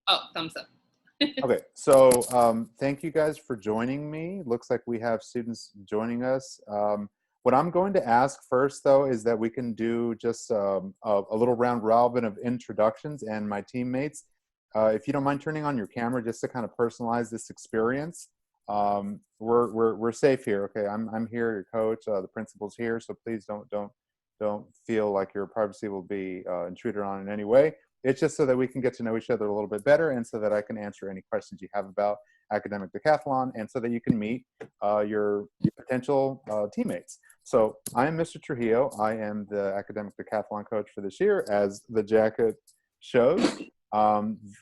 Oh, thumbs up. Okay, so thank you guys for joining me. Looks like we have students joining us. What I'm going to ask first, though, is that we can do just a little round robin of introductions, and my teammates, if you don't mind turning on your camera just to kind of personalize this experience. We're safe here. Okay, I'm here, your coach, the principal's here, so please don't feel like your privacy will be intruded on in any way. It's just so that we can get to know each other a little bit better, and so that I can answer any questions you have about academic decathlon, and so that you can meet your potential teammates. So I am Mr. Trujillo. I am the academic decathlon coach for this year, as the jacket shows.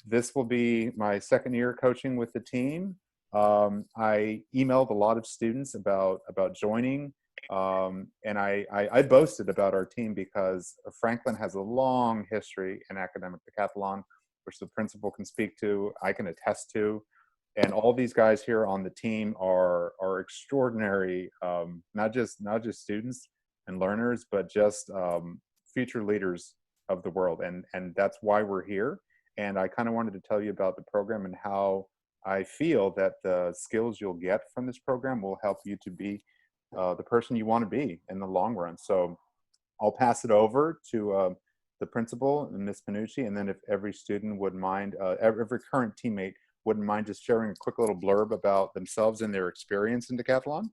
This will be my second year coaching with the team. I emailed a lot of students about joining. And I boasted about our team because Franklin has a long history in academic decathlon, which the principal can speak to, I can attest to. And all these guys here on the team are extraordinary, not just students and learners, but just future leaders of the world. And that's why we're here. And I kind of wanted to tell you about the program and how I feel that the skills you'll get from this program will help you to be the person you want to be in the long run. So I'll pass it over to the principal, Ms. Panucci, and then if every student would mind, every current teammate wouldn't mind just sharing a quick little blurb about themselves and their experience in decathlon.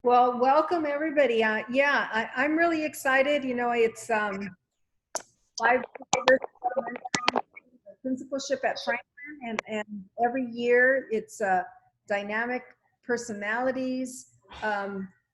Well, welcome everybody. Yeah, I'm really excited. You know, it's I've principalship at Franklin, and every year it's dynamic personalities,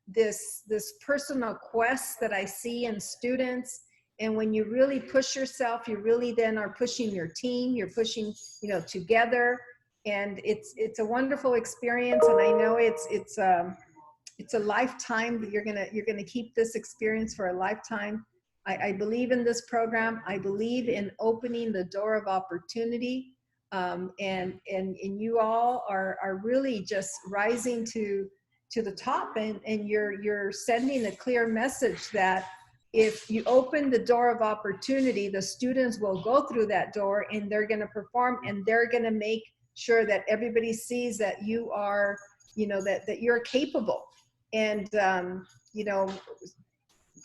this personal quest that I see in students. And when you really push yourself, you really then are pushing your team, you're pushing, you know, together. And it's a wonderful experience. And I know it's a lifetime. You're gonna keep this experience for a lifetime. I believe in this program. I believe in opening the door of opportunity. And you all are really just rising to the top, and you're sending a clear message that if you open the door of opportunity, the students will go through that door and they're going to perform, and they're going to make sure that everybody sees that you are, you know, that you're capable. And you know,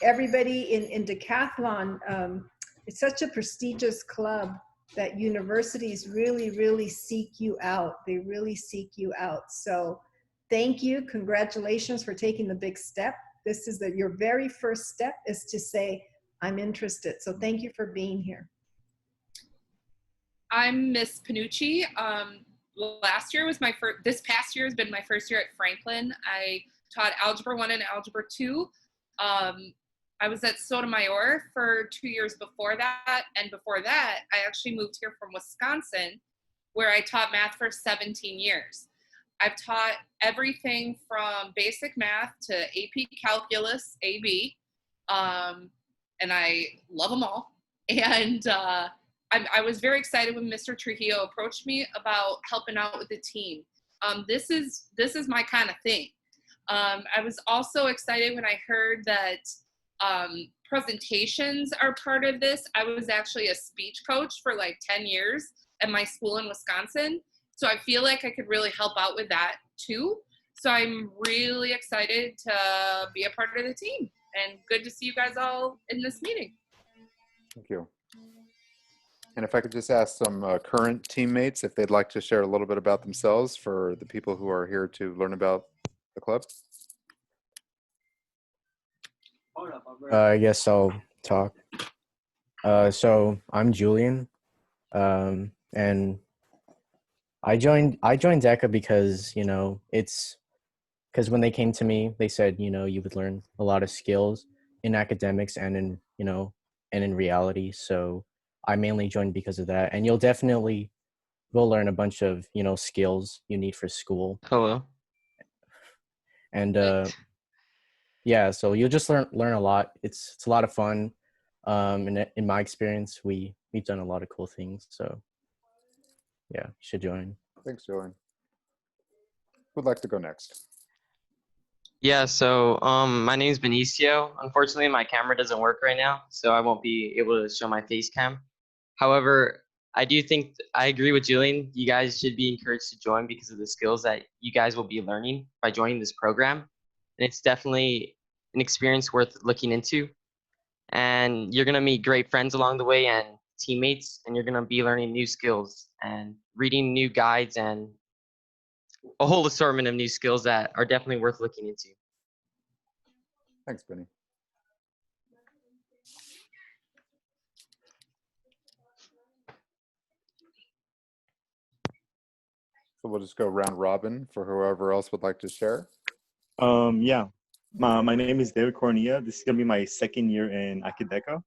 everybody in decathlon, it's such a prestigious club that universities really seek you out. They really seek you out. So thank you. Congratulations for taking the big step. This is your very first step, is to say, I'm interested. So thank you for being here. I'm Miss Panucci. Last year was my first, this past year has been my first year at Franklin. I taught Algebra 1 and Algebra 2. I was at Sotomayor for 2 years before that. And before that, I actually moved here from Wisconsin, where I taught math for 17 years. I've taught everything from basic math to AP Calculus, AB, and I love them all. And I was very excited when Mr. Trujillo approached me about helping out with the team. This is my kind of thing. I was also excited when I heard that presentations are part of this. I was actually a speech coach for like 10 years at my school in Wisconsin. So I feel like I could really help out with that too. So I'm really excited to be a part of the team, and good to see you guys all in this meeting. Thank you. And if I could just ask some current teammates if they'd like to share a little bit about themselves for the people who are here to learn about the club. I guess I'll talk. So I'm Julian, and I joined DECA because, you know, it's because when they came to me, they said, you know, you would learn a lot of skills in academics and in, you know, and in reality. So I mainly joined because of that. And you'll definitely will learn a bunch of, you know, skills you need for school. Hello. And yeah, so you'll just learn a lot. It's a lot of fun. In my experience, we've done a lot of cool things. So yeah, you should join. Thanks, Julian. Who'd like to go next? Yeah, so my name's Benicio. Unfortunately, my camera doesn't work right now, so I won't be able to show my face cam. However, I do think I agree with Julian. You guys should be encouraged to join because of the skills that you guys will be learning by joining this program. And it's definitely an experience worth looking into. And you're going to meet great friends along the way and teammates, and you're going to be learning new skills and reading new guides and a whole assortment of new skills that are definitely worth looking into. Thanks, Benny. So we'll just go round robin for whoever else would like to share. Yeah, my name is David Cornea. This is gonna be my second year in Acadeca,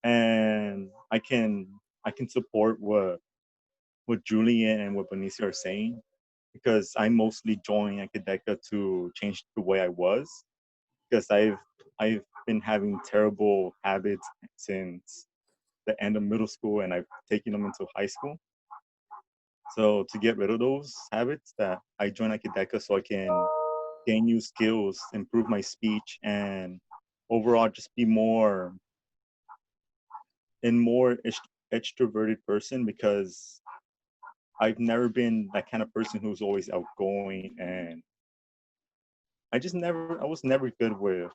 and I can support what Julian and what Benicio are saying, because I mostly joined Acadeca to change the way I was, because I've been having terrible habits since the end of middle school, and I've taken them into high school. So to get rid of those habits, that I joined Acadeca so I can gain new skills, improve my speech, and overall just be more extroverted person, because I've never been that kind of person who's always outgoing, and I was never good with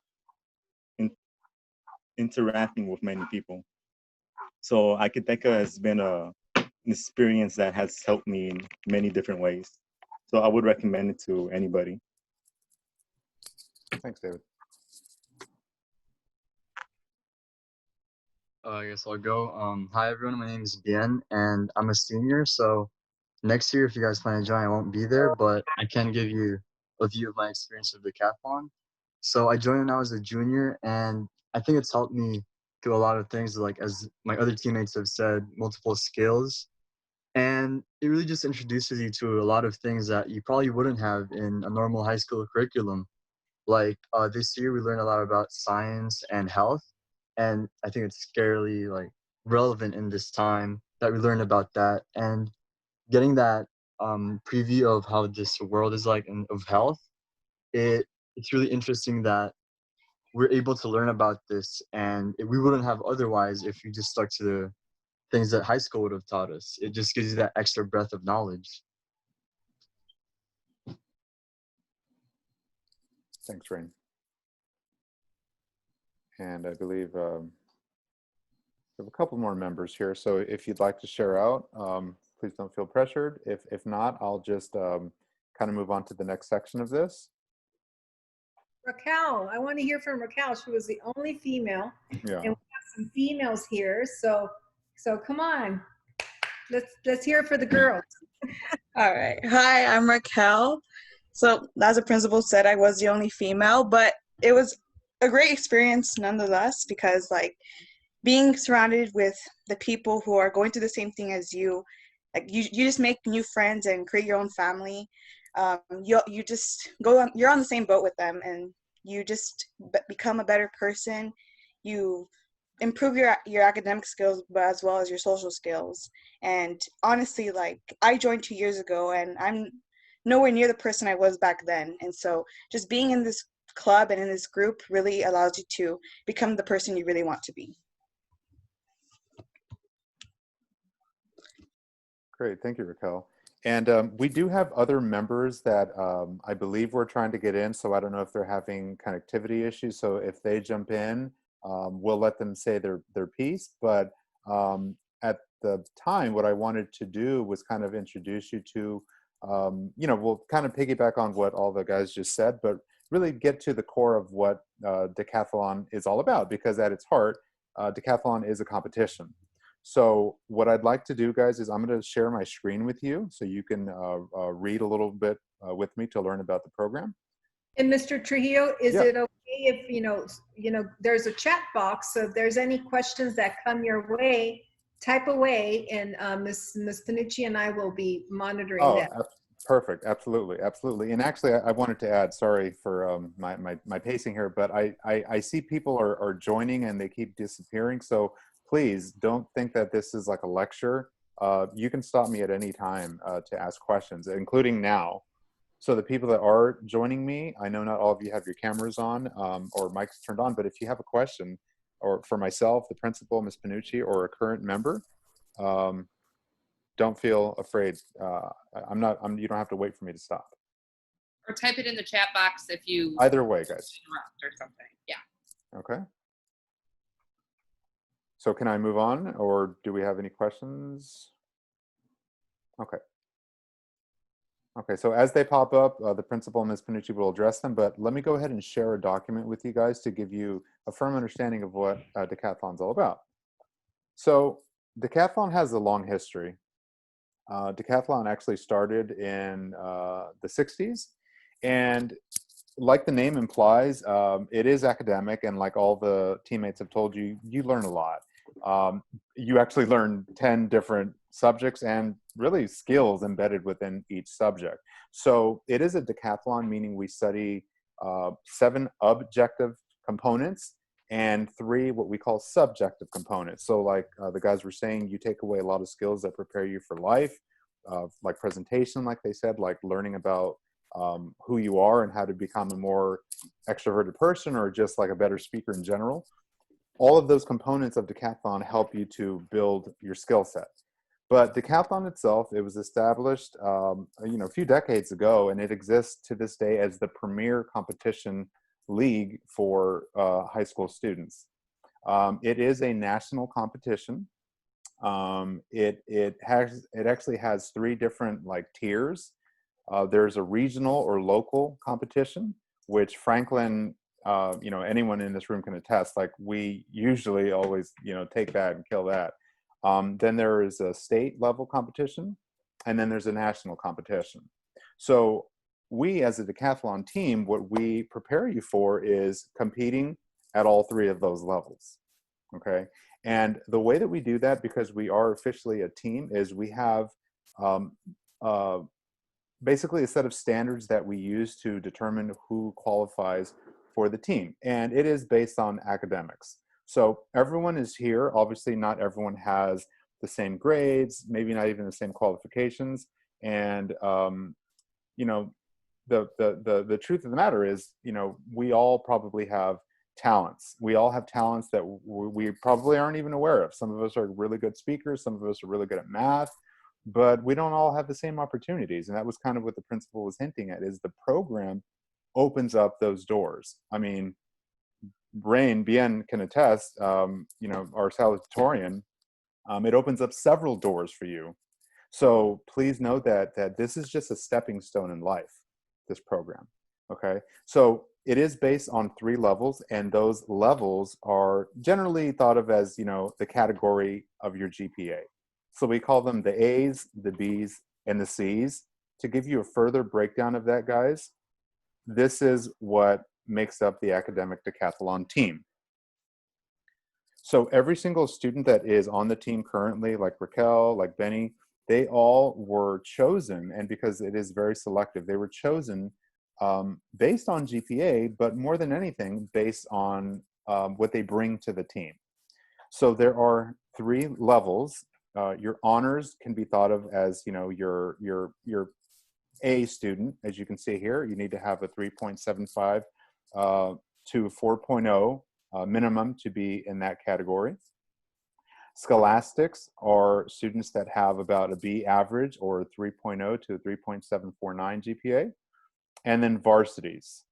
interacting with many people. So Acadeca has been an experience that has helped me in many different ways. So I would recommend it to anybody. Thanks, David. I guess I'll go. Hi everyone, my name is Bien, and I'm a senior. So next year, if you guys plan to join, I won't be there, but I can give you a view of my experience with Decathlon. So I joined when I was a junior, and I think it's helped me do a lot of things, like as my other teammates have said, multiple skills. And it really just introduces you to a lot of things that you probably wouldn't have in a normal high school curriculum. Like this year, we learned a lot about science and health, and I think it's scarily like relevant in this time that we learn about that, and getting that preview of how this world is like and of health. It's really interesting that we're able to learn about this, and we wouldn't have otherwise if we just stuck to the things that high school would have taught us. It just gives you that extra breadth of knowledge. Thanks, Rain. And I believe we have a couple more members here. So if you'd like to share out, please don't feel pressured. If not, I'll just kind of move on to the next section of this. Raquel, I want to hear from Raquel. She was the only female, Yeah. and we have some females here. So come on, let's hear it for the girls. All right. Hi, I'm Raquel. So, as the principal said, I was the only female, but it was a great experience nonetheless, because like being surrounded with the people who are going through the same thing as you, like you just make new friends and create your own family. You just you're on the same boat with them, and you just become a better person. You improve your academic skills, but as well as your social skills. And honestly, like I joined 2 years ago, and I'm nowhere near the person I was back then. And so just being in this club and in this group really allows you to become the person you really want to be. Great, thank you, Raquel. And we do have other members that I believe we're trying to get in, so I don't know if they're having connectivity issues. So if they jump in, we'll let them say their piece. But at the time, what I wanted to do was kind of introduce you to, we'll kind of piggyback on what all the guys just said, but really get to the core of what Decathlon is all about, because at its heart, Decathlon is a competition. So what I'd like to do, guys, is I'm going to share my screen with you so you can read a little bit with me to learn about the program. And Mr. Trujillo, is Yeah. it okay if, there's a chat box, so if there's any questions that come your way, type away, and Ms. Panucci and I will be monitoring that. Perfect. Absolutely. Absolutely. And actually, I wanted to add, sorry for my pacing here, but I see people are joining and they keep disappearing. So please don't think that this is like a lecture. You can stop me at any time to ask questions, including now. So the people that are joining me, I know not all of you have your cameras on or mics turned on, but if you have a question, or for myself, the principal, Ms. Panucci, or a current member, don't feel afraid. You don't have to wait for me to stop. Or type it in the chat box if you Either way, guys. interrupt or something. Yeah. Okay. So can I move on, or do we have any questions? Okay. Okay, so as they pop up, the principal and Ms. Panucci will address them, but let me go ahead and share a document with you guys to give you a firm understanding of what Decathlon's all about. So Decathlon has a long history. Decathlon actually started in the 60s, and like the name implies, it is academic, and like all the teammates have told you, you learn a lot. You actually learn 10 different subjects and really skills embedded within each subject. So it is a decathlon, meaning we study 7 objective components and 3 what we call subjective components. So like the guys were saying, you take away a lot of skills that prepare you for life, like presentation, like they said, like learning about who you are and how to become a more extroverted person or just like a better speaker in general. All of those components of Decathlon help you to build your skill set. But Decathlon itself, it was established a few decades ago, and it exists to this day as the premier competition league for high school students. It is a national competition. It actually has 3 different like tiers. There's a regional or local competition, which Franklin, anyone in this room can attest, like we usually always, take that and kill that. Then there is a state level competition, and then there's a national competition. So we as a decathlon team, what we prepare you for is competing at all 3 of those levels, okay? And the way that we do that, because we are officially a team, is we have basically a set of standards that we use to determine who qualifies for the team. And it is based on academics. So everyone is here. Obviously, not everyone has the same grades, maybe not even the same qualifications. And, the truth of the matter is, we all probably have talents. We all have talents that we probably aren't even aware of. Some of us are really good speakers. Some of us are really good at math. But we don't all have the same opportunities. And that was kind of what the principal was hinting at, is the program opens up those doors. I mean, Bien can attest, our salutatorian, it opens up several doors for you. So please know that this is just a stepping stone in life, this program, okay? So it is based on 3 levels, and those levels are generally thought of as, the category of your GPA. So we call them the A's, the B's, and the C's. To give you a further breakdown of that, guys, this is what makes up the academic decathlon team. So every single student that is on the team currently, like Raquel, like Benny, they all were chosen, and because it is very selective, they were chosen based on GPA, but more than anything, based on what they bring to the team. So there are 3 levels. Your honors can be thought of as, your A student. As you can see here, you need to have a 3.75 to 4.0 minimum to be in that category. Scholastics are students that have about a B average or a 3.0 to a 3.749 GPA. And then varsities.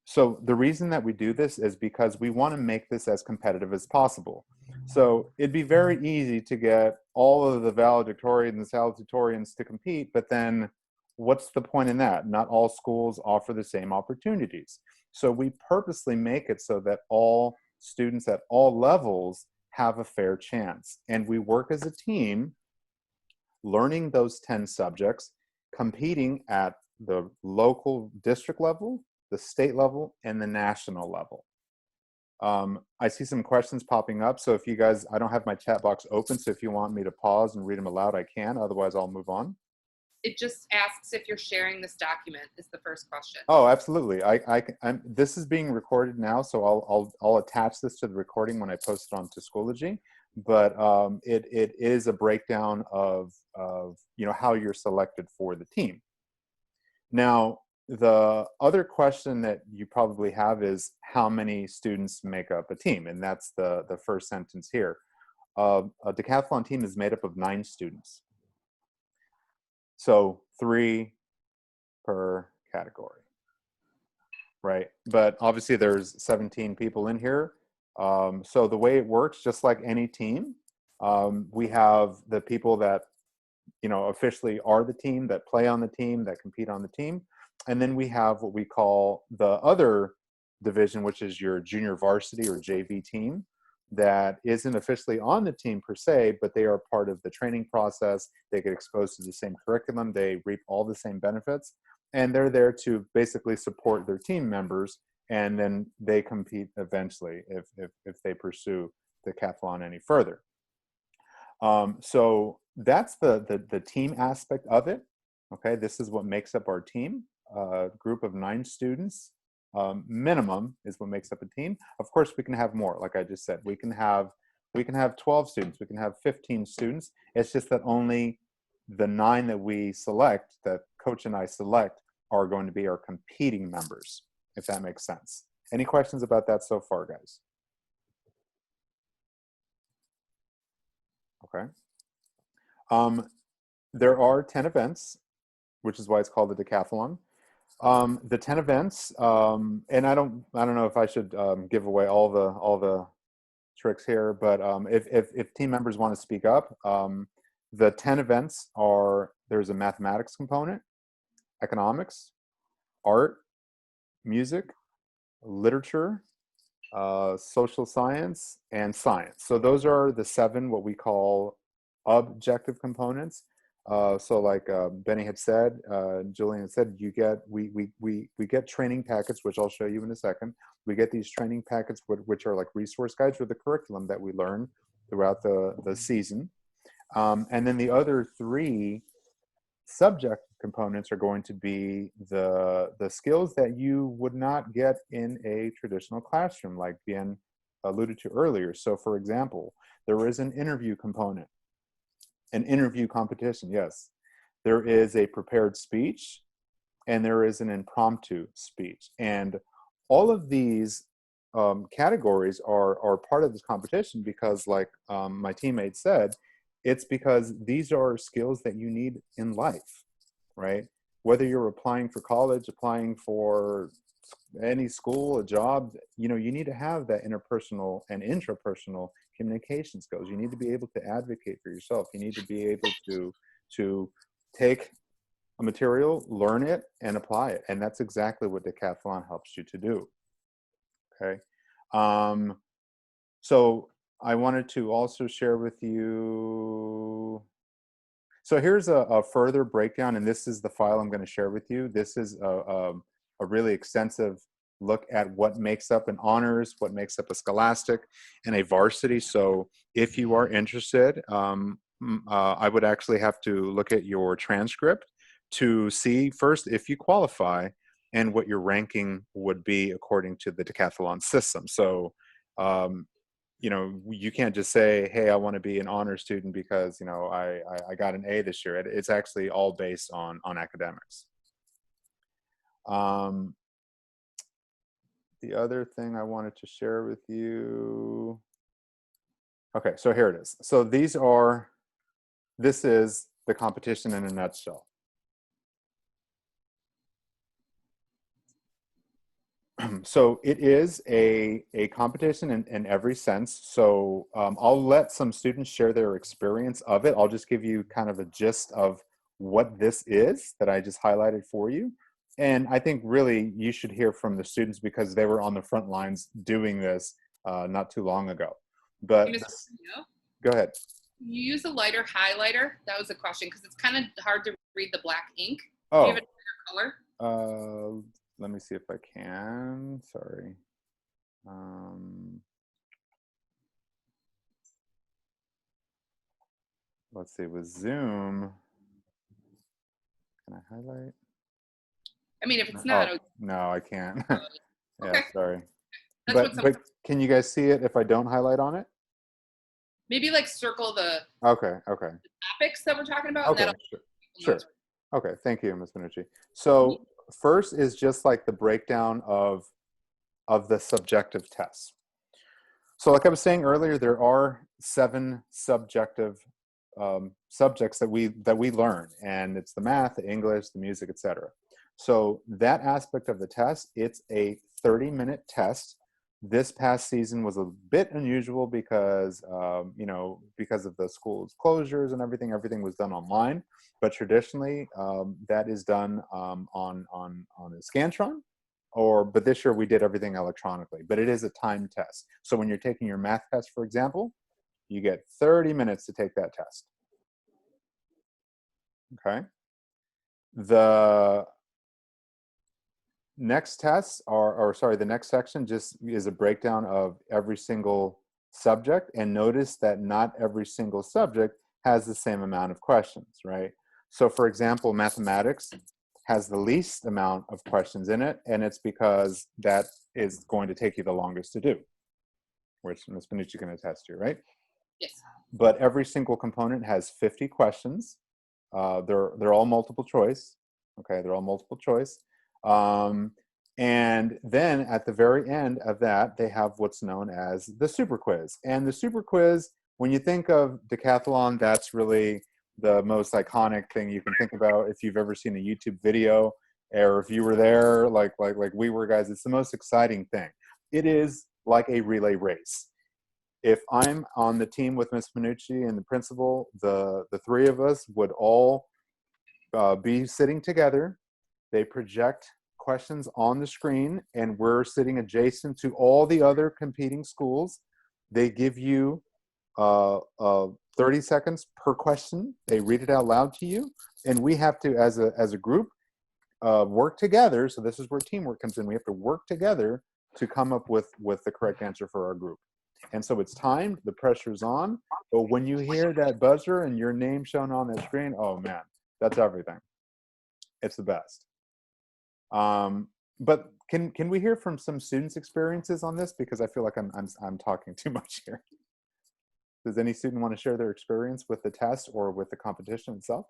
So the reason that we do this is because we want to make this as competitive as possible. So it'd be very easy to get all of the valedictorians and salutatorians to compete, but then what's the point in that? Not all schools offer the same opportunities. So we purposely make it so that all students at all levels have a fair chance. And we work as a team, learning those 10 subjects, competing at the local district level, the state level, and the national level. I see some questions popping up. So if you guys, I don't have my chat box open, so if you want me to pause and read them aloud, I can. Otherwise, I'll move on. It just asks if you're sharing this document is the first question. Oh, absolutely. This is being recorded now, so I'll attach this to the recording when I post it onto Schoology. But it is a breakdown of how you're selected for the team. Now, the other question that you probably have is how many students make up a team, and that's the first sentence here. a decathlon team is made up of 9 students. So 3 per category, right? But obviously there's 17 people in here. So the way it works, just like any team, we have the people that, officially are the team, that play on the team, that compete on the team. And then we have what we call the other division, which is your junior varsity or JV team, that isn't officially on the team per se, but they are part of the training process. They get exposed to the same curriculum. They reap all the same benefits. And they're there to basically support their team members. And then they compete eventually if they pursue decathlon any further. So that's the team aspect of it. Okay, this is what makes up our team. Group of 9 students, minimum is what makes up a team. Of course, we can have more. Like I just said, we can have 12 students. We can have 15 students. It's just that only the 9 that we select, that coach and I select, are going to be our competing members, if that makes sense. Any questions about that so far, guys? Okay. There are 10 events, which is why it's called the decathlon. The 10 events, and I don't know if I should give away all the tricks here, but if team members want to speak up, the 10 events are: there's a mathematics component, economics, art, music, literature, social science, and science. So those are the 7 what we call objective components. So like Benny had said, Julian had said, we get training packets, which I'll show you in a second. We get these training packets, which are like resource guides for the curriculum that we learn throughout the season. And then the other 3 subject components are going to be the skills that you would not get in a traditional classroom, like Bien alluded to earlier. So for example, there is an interview component. An interview competition, yes. There is a prepared speech, and there is an impromptu speech. And all of these categories are part of this competition because, like my teammate said, it's because these are skills that you need in life, right? Whether you're applying for college, applying for any school, a job, you need to have that interpersonal and intrapersonal communication skills. You need to be able to advocate for yourself. You need to be able to take a material, learn it, and apply it. And that's exactly what Decathlon helps you to do. Okay. So I wanted to also share with you. So here's a further breakdown, and this is the file I'm going to share with you. This is a really extensive look at what makes up an honors, what makes up a scholastic, and a varsity. So if you are interested, I would actually have to look at your transcript to see first if you qualify and what your ranking would be according to the decathlon system. So, you can't just say, hey, I want to be an honor student because, I got an A this year. It's actually all based on academics. The other thing I wanted to share with you. Okay, so here it is. So this is the competition in a nutshell. So it is a competition in every sense. So I'll let some students share their experience of it. I'll just give you kind of a gist of what this is that I just highlighted for you. And I think really you should hear from the students because they were on the front lines doing this not too long ago. But go ahead. You use a lighter highlighter? That was a question because it's kind of hard to read the black ink. Oh. Do you have a lighter color? Let me see if I can. Sorry. Let's see, with Zoom, can I highlight? I mean, if it's not. No, I can't. Okay. Yeah, sorry. That's But can you guys see it if I don't highlight on it? Maybe like circle the Okay. topics that we're talking about. Okay, sure. Okay, thank you, Ms. Minucci. So first is just like the breakdown of the subjective tests. So like I was saying earlier, there are 7 subjective subjects that we learn, and it's the math, the English, the music, etc. So that aspect of the test, it's a 30-minute test. This past season was a bit unusual because because of the school's closures and everything was done online. But traditionally, that is done on a Scantron, but this year we did everything electronically. But it is a timed test. So when you're taking your math test, for example, you get 30 minutes to take that test. Okay. The next tests the next section just is a breakdown of every single subject, and notice that not every single subject has the same amount of questions, right? So for example, mathematics has the least amount of questions in it, and it's because that is going to take you the longest to do, which Ms. Benucci can attest to, right? Yes. But every single component has 50 questions. They're all multiple choice. Okay, they're all multiple choice. And then at the very end of that, they have what's known as the super quiz. And the super quiz, when you think of Decathlon, that's really the most iconic thing you can think about. If you've ever seen a YouTube video, or if you were there, like we were, guys, it's the most exciting thing. It is like a relay race. If I'm on the team with Ms. Benucci and the principal, the 3 of us would all be sitting together. They project questions on the screen, and we're sitting adjacent to all the other competing schools. They give you 30 seconds per question. They read it out loud to you, and we have to, as a group, work together. So this is where teamwork comes in. We have to work together to come up with the correct answer for our group. And so it's timed, the pressure's on, but when you hear that buzzer and your name shown on that screen, oh man, that's everything. It's the best. But can we hear from some students' experiences on this? Because I feel like I'm talking too much here. Does any student want to share their experience with the test or with the competition itself?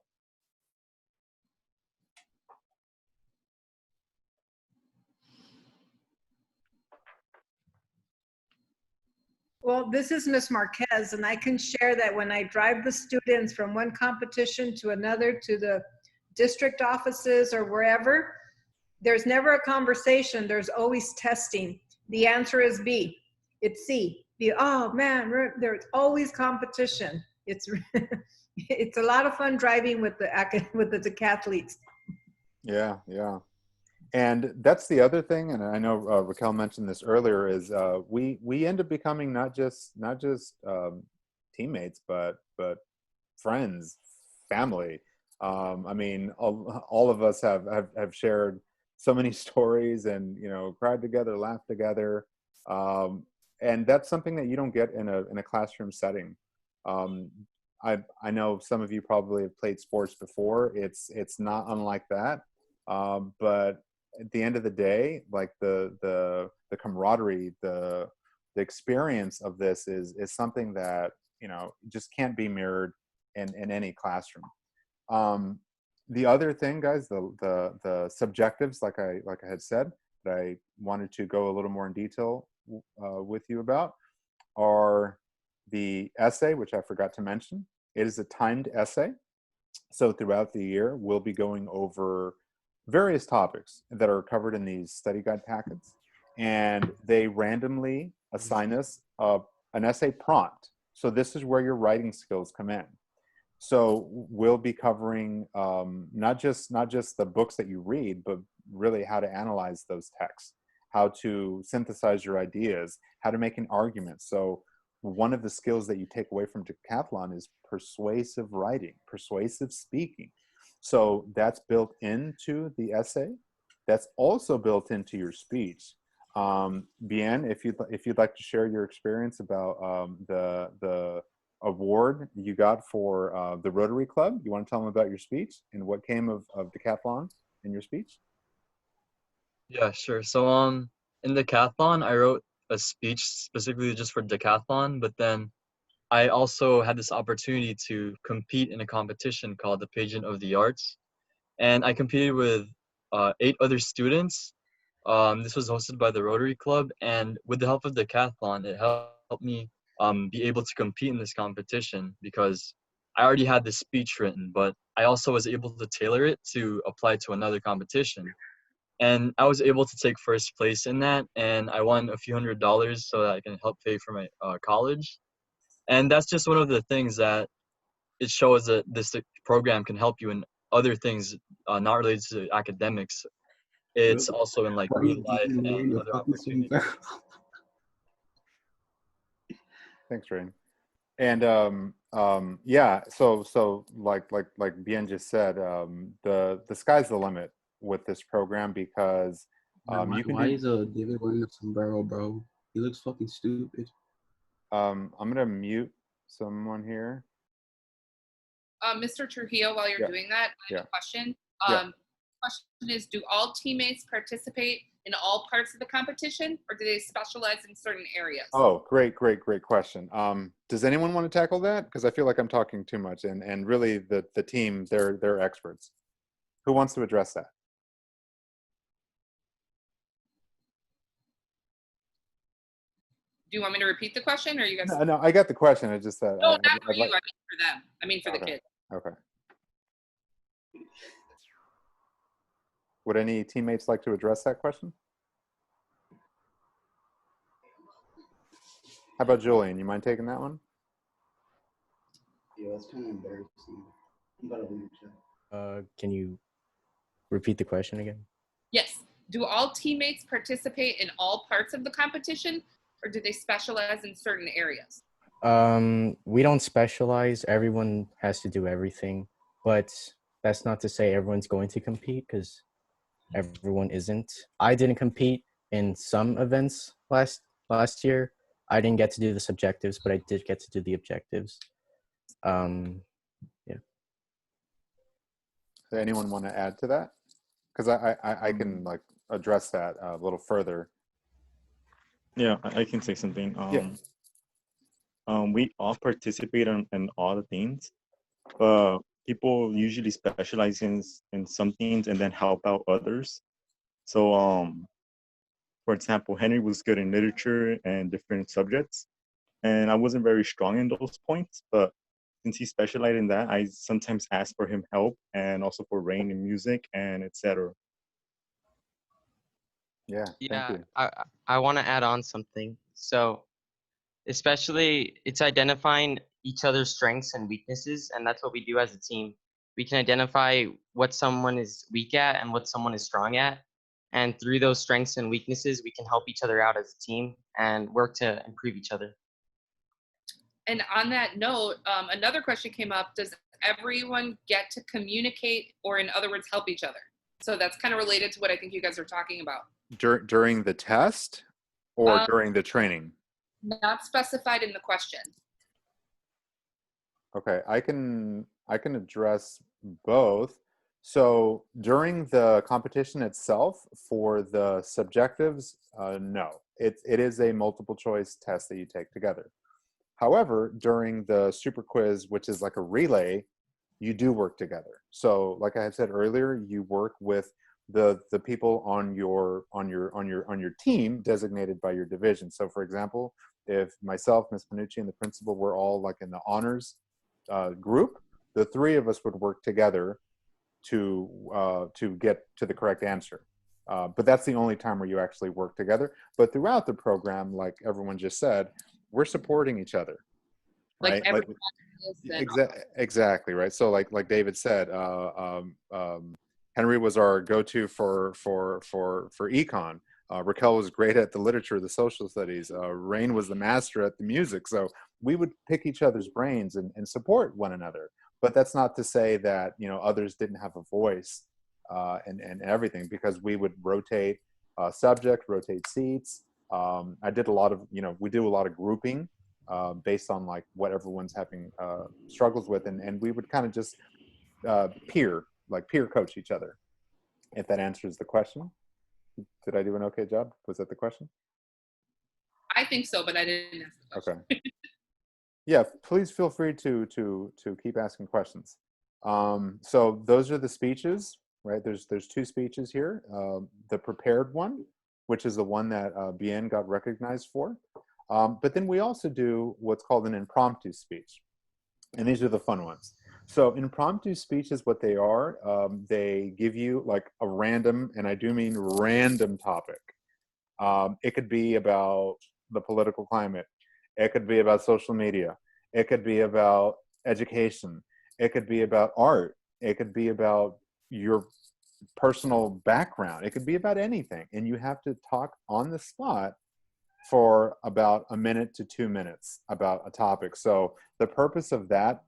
Well, this is Miss Marquez, and I can share that when I drive the students from one competition to another, to the district offices or wherever, there's never a conversation. There's always testing. The answer is B. It's C. B. Oh man, there's always competition. It's it's a lot of fun driving with the decathletes. Yeah, yeah. And that's the other thing, and I know Raquel mentioned this earlier, is we end up becoming not just teammates, but friends, family. I mean, all of us have shared so many stories, and cried together, laughed together, and that's something that you don't get in a classroom setting. I know some of you probably have played sports before. It's not unlike that, but at the end of the day, like the camaraderie, the experience of this is something that just can't be mirrored in any classroom. The other thing, guys, the subjectives, like I had said, that I wanted to go a little more in detail with you about, are the essay, which I forgot to mention. It is a timed essay. So throughout the year, we'll be going over various topics that are covered in these study guide packets, and they randomly assign us an essay prompt. So this is where your writing skills come in. So we'll be covering not just the books that you read, but really how to analyze those texts, how to synthesize your ideas, how to make an argument. So one of the skills that you take away from Decathlon is persuasive writing, persuasive speaking. So that's built into the essay. That's also built into your speech. Bien, if you'd like to share your experience about the award you got for the Rotary Club, you want to tell them about your speech and what came of Decathlon in your speech? Yeah, sure. So in Decathlon, I wrote a speech specifically just for Decathlon, but then I also had this opportunity to compete in a competition called the Pageant of the Arts, and I competed with 8 other students. This was hosted by the Rotary Club, and with the help of Decathlon, it helped me be able to compete in this competition because I already had the speech written, but I also was able to tailor it to apply to another competition. And I was able to take first place in that, and I won a few $100s so that I can help pay for my college. And that's just one of the things that it shows that this program can help you in other things not related to academics. It's also in like real life and other opportunities. Thanks, Rain. And yeah, so like Bien just said, the sky's the limit with this program because you can why do. is David wearing a sombrero, bro? He looks fucking stupid. I'm gonna mute someone here. Mr. Trujillo, while you're Yeah. doing that, I have Yeah. a question. Yeah. Question is, do all teammates participate in all parts of the competition, or do they specialize in certain areas? Oh, great question. Does anyone want to tackle that? Because I feel like I'm talking too much, and really the team, they're experts. Who wants to address that? Do you want me to repeat the question, or you guys? No, I got the question. I just said. No, not for you. I mean for them. I mean for the kids. Okay. Would any teammates like to address that question? How about Julian? You mind taking that one? Yeah, it's kind of embarrassing. I'm about to leave chat. Can you repeat the question again? Yes. Do all teammates participate in all parts of the competition, or do they specialize in certain areas? We don't specialize. Everyone has to do everything, but that's not to say everyone's going to compete because everyone isn't. I didn't compete in some events last year. I didn't get to do the subjectives, but I did get to do the objectives. Yeah. Does anyone want to add to that? Because I can like address that a little further. Yeah, I can say something. We all participate in all the things, but people usually specialize in some things and then help out others. So, for example, Henry was good in literature and different subjects, and I wasn't very strong in those points. But since he specialized in that, I sometimes ask for him help, and also for Rain in music and etc. Yeah. Yeah, Thank you. I want to add on something. So, especially it's identifying each other's strengths and weaknesses, and that's what we do as a team. We can identify what someone is weak at and what someone is strong at, and through those strengths and weaknesses, we can help each other out as a team and work to improve each other. And on that note, another question came up. Does everyone get to communicate, or in other words, help each other? So that's kind of related to what I think you guys are talking about. During the test or during the training? Not specified in the question. Okay, I can address both. So during the competition itself, for the subjectives, no, it is a multiple choice test that you take together. However, during the super quiz, which is like a relay, you do work together. So like I had said earlier, you work with the people on your team designated by your division. So for example, if myself, Ms. Panucci, and the principal were all like in the honors group, the three of us would work together to get to the correct answer. But that's the only time where you actually work together. But throughout the program, like everyone just said, we're supporting each other, right? Like Exactly, right? So like David said, Henry was our go-to for econ. Raquel was great at the literature, the social studies. Rain was the master at the music. So we would pick each other's brains and support one another. But that's not to say that, you know, others didn't have a voice and everything, because we would rotate subject, rotate seats. I did a lot of, you know, we do a lot of grouping based on like what everyone's having struggles with. And we would kind of just peer coach each other, if that answers the question. Did I do an okay job? Was that the question? I think so, but I didn't ask the question. Okay. Yeah, please feel free to keep asking questions. So those are the speeches, right? There's two speeches here. The prepared one, which is the one that Bien got recognized for. But then we also do what's called an impromptu speech. And these are the fun ones. So impromptu speech is what they are. They give you like a random, and I do mean random topic. It could be about the political climate. It could be about social media. It could be about education. It could be about art. It could be about your personal background. It could be about anything. And you have to talk on the spot for about a minute to 2 minutes about a topic. So the purpose of that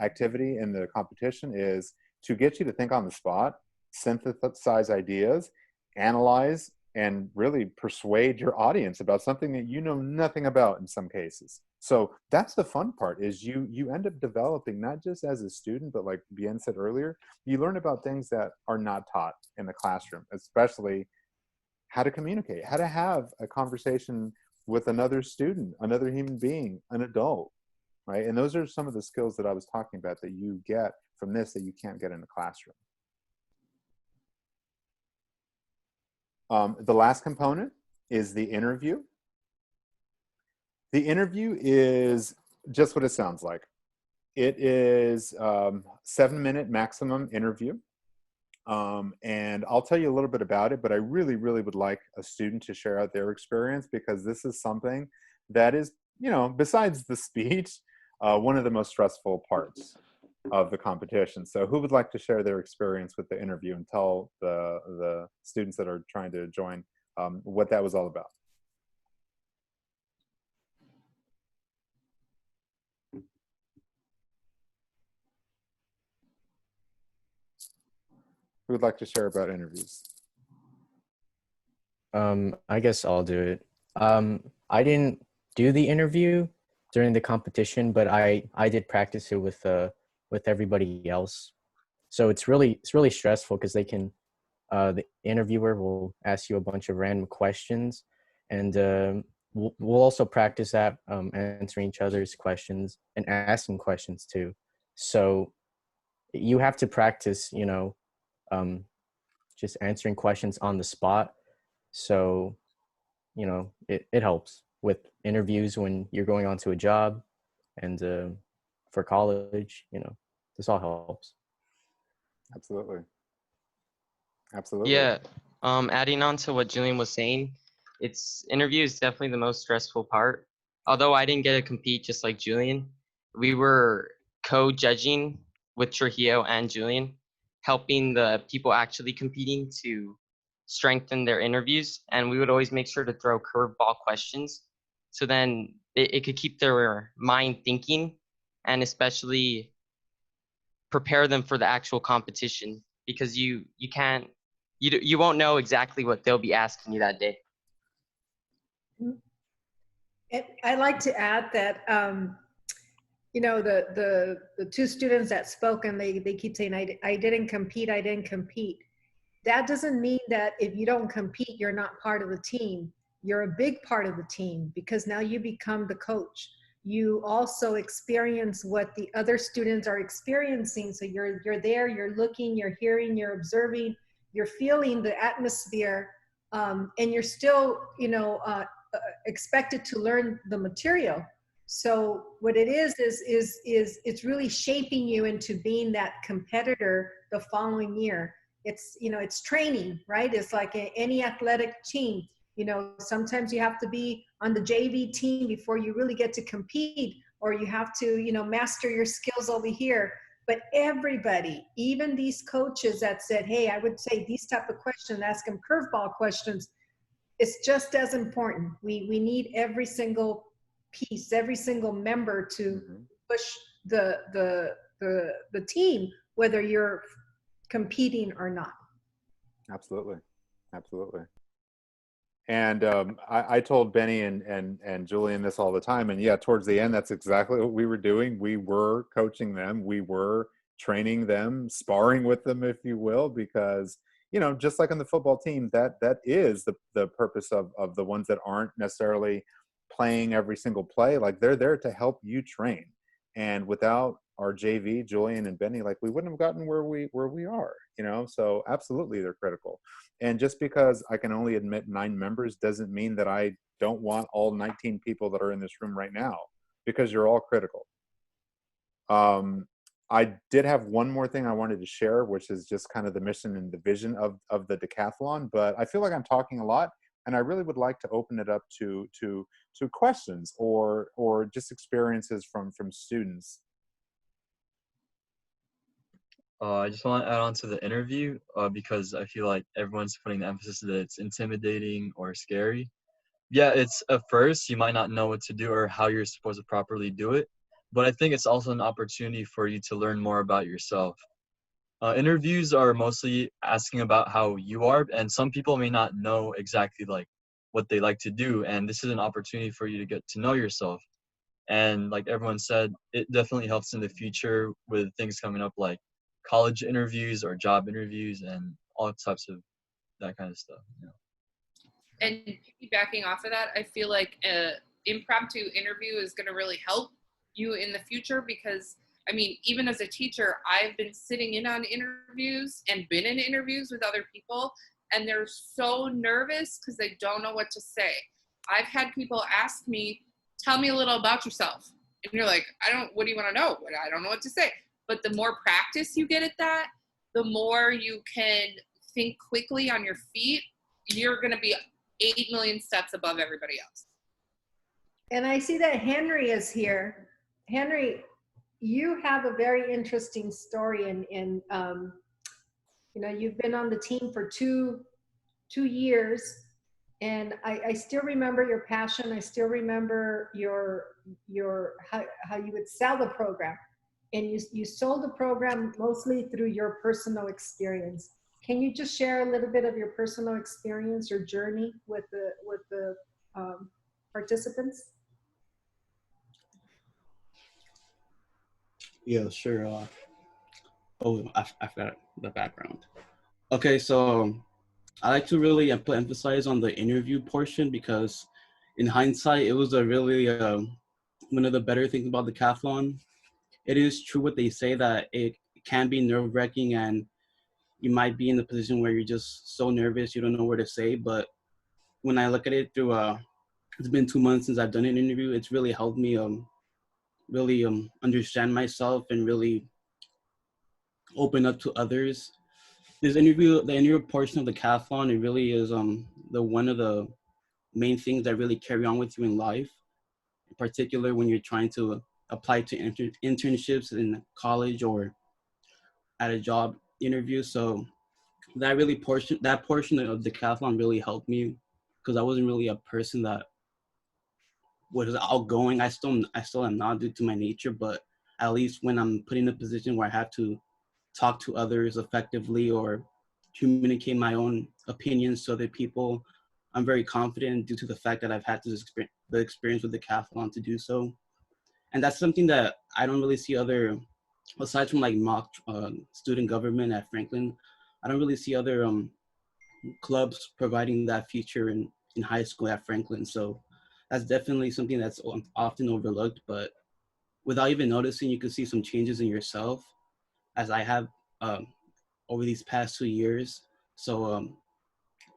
activity in the competition is to get you to think on the spot, synthesize ideas, analyze, and really persuade your audience about something that you know nothing about in some cases. So that's the fun part, is you end up developing, not just as a student, but like Bien said earlier, you learn about things that are not taught in the classroom, especially how to communicate, how to have a conversation with another student, another human being, an adult, right? And those are some of the skills that I was talking about that you get from this that you can't get in the classroom. The last component is the interview. The interview is just what it sounds like. It is 7-minute maximum interview. And I'll tell you a little bit about it, but I really, really would like a student to share out their experience, because this is something that is, you know, besides the speech, one of the most stressful parts of the competition. So who would like to share their experience with the interview and tell the students that are trying to join what that was all about? Who would like to share about interviews? I guess I'll do it. I didn't do the interview during the competition, but I did practice it with everybody else. So it's really stressful, because they can the interviewer will ask you a bunch of random questions, and we'll also practice that, answering each other's questions and asking questions too. So you have to practice, you know, just answering questions on the spot. So, you know, it helps with interviews when you're going on to a job, and for college, you know, this all helps. Absolutely. Absolutely. Yeah. Adding on to what Julian was saying, interview is definitely the most stressful part. Although I didn't get to compete just like Julian, we were co-judging with Trujillo and Julian, helping the people actually competing to strengthen their interviews. And we would always make sure to throw curveball questions, so then it could keep their mind thinking, and especially prepare them for the actual competition, because you won't know exactly what they'll be asking you that day. I like to add that, you know, the two students that spoke, and they keep saying, I didn't compete, I didn't compete. That doesn't mean that if you don't compete, you're not part of the team. You're a big part of the team, because now you become the coach. You also experience what the other students are experiencing. So you're there, you're looking, you're hearing, you're observing, you're feeling the atmosphere, and you're still, you know, expected to learn the material. So what it is it's really shaping you into being that competitor the following year. It's, you know, it's training, right? It's like any athletic team. You know, sometimes you have to be on the JV team before you really get to compete, or you have to, you know, master your skills over here. But everybody, even these coaches that said, hey, I would say these type of questions, ask them curveball questions, it's just as important. We need every single piece, every single member to push the team, whether you're competing or not. Absolutely. Absolutely. And I told Benny and Julian this all the time. And yeah, towards the end, that's exactly what we were doing. We were coaching them. We were training them, sparring with them, if you will, because, you know, just like on the football team, that is the purpose of the ones that aren't necessarily playing every single play. Like, they're there to help you train. And without our JV, Julian and Benny, like we wouldn't have gotten where we are, you know? So absolutely they're critical. And just because I can only admit 9 members doesn't mean that I don't want all 19 people that are in this room right now, because you're all critical. I did have one more thing I wanted to share, which is just kind of the mission and the vision of the decathlon, but I feel like I'm talking a lot, and I really would like to open it up to questions or just experiences from students. I just want to add on to the interview because I feel like everyone's putting the emphasis that it's intimidating or scary. Yeah, it's at first you might not know what to do or how you're supposed to properly do it, but I think it's also an opportunity for you to learn more about yourself. Interviews are mostly asking about how you are, and some people may not know exactly like what they like to do, and this is an opportunity for you to get to know yourself. And like everyone said, it definitely helps in the future with things coming up like college interviews or job interviews and all types of that kind of stuff. You know? And piggybacking off of that, I feel like an impromptu interview is going to really help you in the future, because I mean, even as a teacher, I've been sitting in on interviews and been in interviews with other people, and they're so nervous because they don't know what to say. I've had people ask me, tell me a little about yourself. And you're like, what do you want to know? I don't know what to say. But the more practice you get at that, the more you can think quickly on your feet. You're going to be 8 million steps above everybody else. And I see that Henry is here. Henry, you have a very interesting story in you know, you've been on the team for two years, and I still remember your passion. I still remember your how you would sell the program, and you sold the program mostly through your personal experience. Can you just share a little bit of your personal experience or journey with the participants? Yeah, sure. I forgot the background. Okay, so I like to really emphasize on the interview portion, because in hindsight, it was a really one of the better things about the decathlon. It is true what they say, that it can be nerve-wracking and you might be in the position where you're just so nervous you don't know where to say. But when I look at it through, it's been 2 months since I've done an interview. It's really helped me really understand myself and really open up to others. The interview portion of the decathlon, it really is the one of the main things that really carry on with you in life, in particular when you're trying to apply to internships in college or at a job interview. So that portion of the decathlon really helped me, because I wasn't really a person that was outgoing. I still am not, due to my nature, but at least when I'm put in a position where I have to talk to others effectively or communicate my own opinions to other people, I'm very confident due to the fact that I've had the experience with the decathlon to do so. And that's something that I don't really see other, aside from like mock student government at Franklin, I don't really see other clubs providing that feature in high school at Franklin. So that's definitely something that's often overlooked, but without even noticing, you can see some changes in yourself, as I have over these past 2 years. So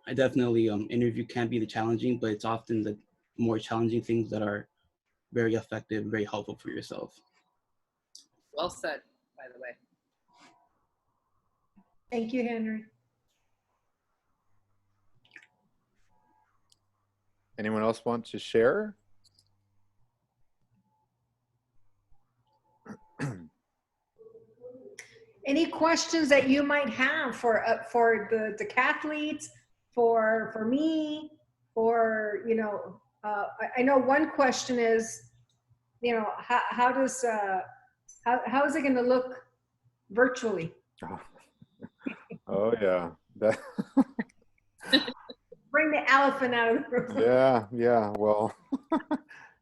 I definitely, interview can be the challenging, but it's often the more challenging things that are very effective, very helpful for yourself. Well said, by the way. Thank you, Henry. Anyone else want to share? Any questions that you might have for the decathletes, for me, for, you know, I know one question is, you know, how is it going to look virtually? Oh yeah. Bring the elephant out of the room. Yeah. Well,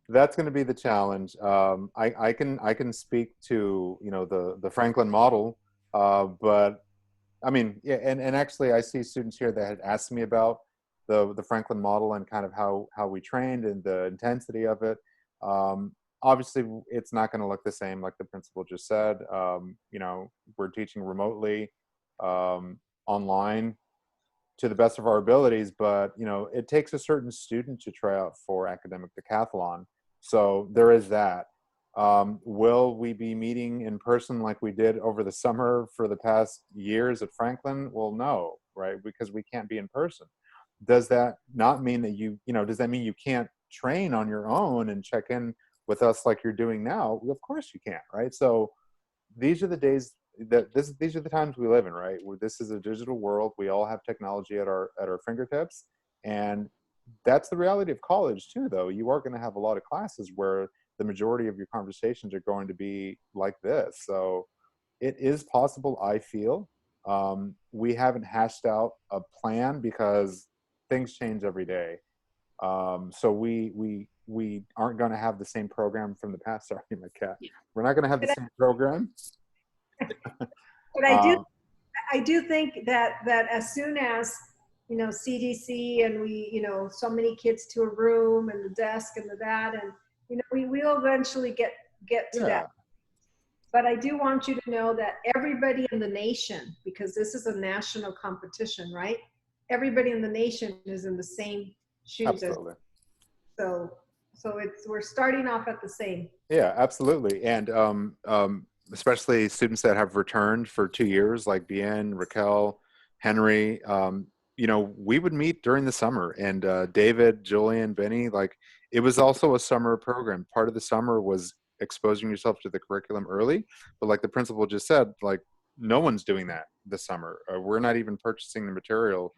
that's going to be the challenge. I can speak to, you know, the Franklin model, but I mean, yeah, and actually, I see students here that had asked me about the Franklin model and kind of how we trained and the intensity of it. obviously it's not going to look the same, like the principal just said. You know, we're teaching remotely, online to the best of our abilities, but you know, it takes a certain student to try out for academic decathlon. So there is that. Will we be meeting in person like we did over the summer for the past years at Franklin? Well, no, right? Because we can't be in person. Does that not mean that you know, does that mean you can't train on your own and check in with us like you're doing now? Well, of course you can, right? So these are the days these are the times we live in, right? Where this is a digital world. We all have technology at our fingertips, and that's the reality of college too. Though you are going to have a lot of classes where the majority of your conversations are going to be like this. So it is possible. I feel we haven't hashed out a plan because things change every day. So we aren't going to have the same program from the past. Sorry, my cat. We're not going to have the same program. But I do think that as soon as, you know, CDC and we, you know, so many kids to a room and the desk and the that, and you know, we will eventually get to that. But I do want you to know that everybody in the nation, because this is a national competition, right? Everybody in the nation is in the same shoes. Absolutely. So we're starting off at the same. Yeah, absolutely. And especially students that have returned for 2 years, like Bien, Raquel, Henry, you know, we would meet during the summer, and David, Julian, Benny, like it was also a summer program. Part of the summer was exposing yourself to the curriculum early, but like the principal just said, like no one's doing that this summer. We're not even purchasing the material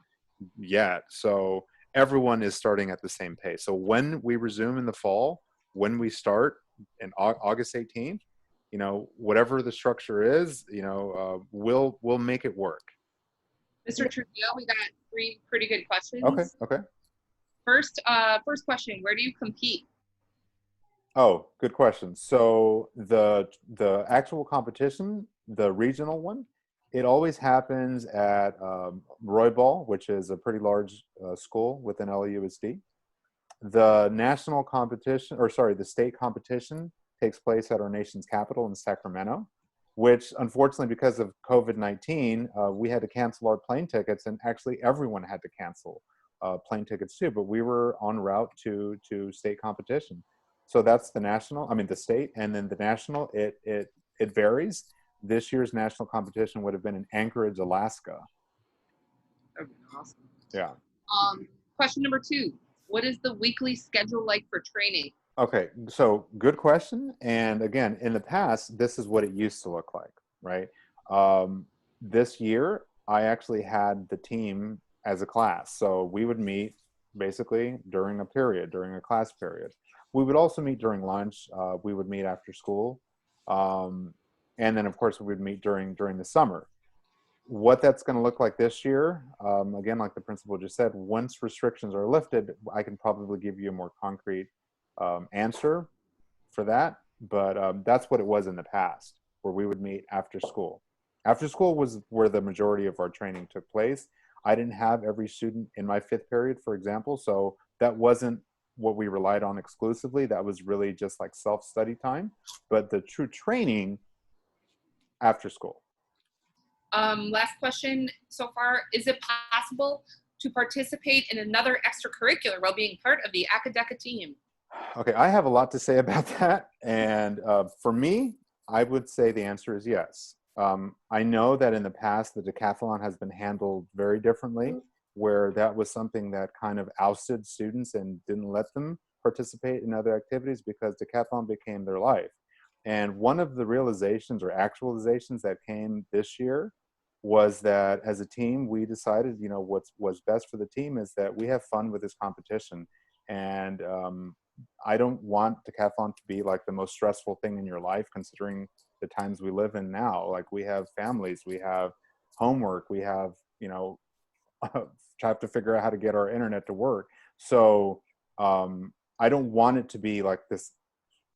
yet. So everyone is starting at the same pace. So when we resume in the fall, when we start in August 18th, you know, whatever the structure is, you know, we'll make it work. Mr. Trujillo, we got 3 pretty good questions. Okay. First question, where do you compete? Oh, good question. So the actual competition, the regional one, it always happens at Roybal, which is a pretty large school within LAUSD. The national competition, or sorry, the state competition takes place at our nation's capital in Sacramento, which unfortunately, because of COVID-19, we had to cancel our plane tickets, and actually everyone had to cancel plane tickets too, but we were en route to state competition. So that's the national, I mean the state, and then the national, it varies. This year's national competition would have been in Anchorage, Alaska. That would be awesome. Yeah. Question number 2, what is the weekly schedule like for training? Okay, so good question. And again, in the past, this is what it used to look like, right? This year, I actually had the team as a class. So we would meet basically during a class period. We would also meet during lunch. We would meet after school. And then, of course, we would meet during the summer. What that's going to look like this year, again, like the principal just said, once restrictions are lifted, I can probably give you a more concrete answer for that. But that's what it was in the past, where we would meet after school. After school was where the majority of our training took place. I didn't have every student in my 5th period, for example, so that wasn't what we relied on exclusively. That was really just like self-study time, but the true training after school. Last question so far, is it possible to participate in another extracurricular while being part of the Academic team? Okay, I have a lot to say about that. And for me, I would say the answer is yes. I know that in the past, the decathlon has been handled very differently, where that was something that kind of ousted students and didn't let them participate in other activities because decathlon became their life. And one of the realizations or actualizations that came this year was that as a team, we decided, you know, what's best for the team is that we have fun with this competition. And I don't want decathlon to be like the most stressful thing in your life, considering the times we live in now. Like we have families, we have homework, we have, you know, have to figure out how to get our internet to work. So I don't want it to be like this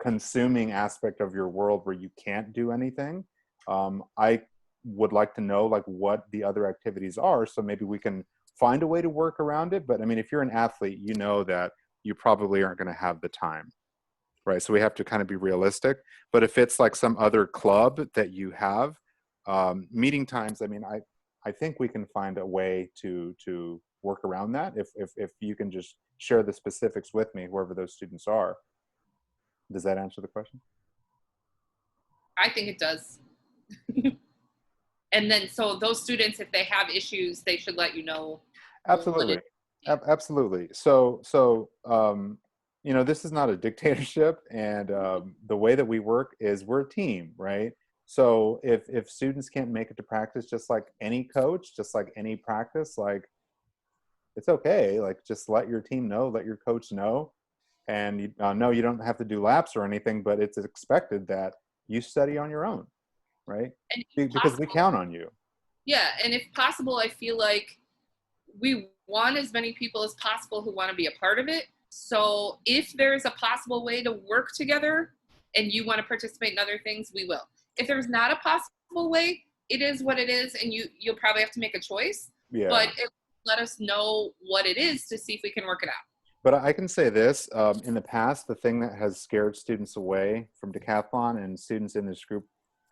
consuming aspect of your world where you can't do anything. I would like to know like what the other activities are, so maybe we can find a way to work around it. But I mean, if you're an athlete, you know that you probably aren't going to have the time. right? So we have to kind of be realistic. But if it's like some other club that you have, meeting times, I mean, I think we can find a way to work around that if you can just share the specifics with me, whoever those students are. Does that answer the question? I think it does. And then, so those students, if they have issues, they should let you know. Absolutely. Absolutely. So, you know, this is not a dictatorship, and the way that we work is we're a team, right? So if students can't make it to practice, just like any coach, just like any practice, like it's okay. Like just let your team know, let your coach know. And no, you don't have to do laps or anything, but it's expected that you study on your own, right? Because we count on you. Yeah, and if possible, I feel like we want as many people as possible who want to be a part of it. So if there's a possible way to work together and you want to participate in other things, we will. If there's not a possible way, it is what it is, and you'll probably have to make a choice. Yeah. But let us know what it is to see if we can work it out. But I can say this, in the past, the thing that has scared students away from Decathlon, and students in this group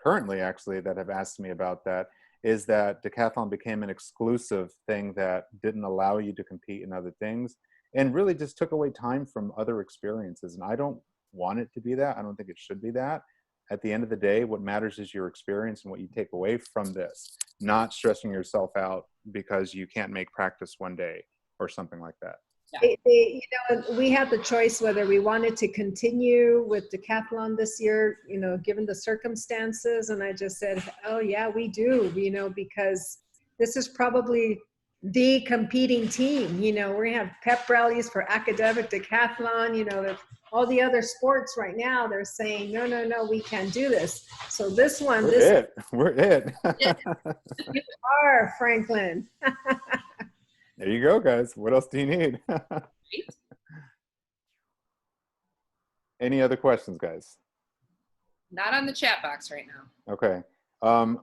currently actually that have asked me about that, is that Decathlon became an exclusive thing that didn't allow you to compete in other things and really just took away time from other experiences. And I don't want it to be that. I don't think it should be that. At the end of the day, what matters is your experience and what you take away from this, not stressing yourself out because you can't make practice one day or something like that. You know, we had the choice whether we wanted to continue with Decathlon this year, you know, given the circumstances. And I just said, oh yeah, we do, you know, because this is probably the competing team. You know, we're gonna have pep rallies for academic decathlon. You know, all the other sports right now, they're saying, no, no, no, we can't do this. So this one, We're it. You are Franklin. There you go, guys. What else do you need? Any other questions, guys? Not on the chat box right now. Okay.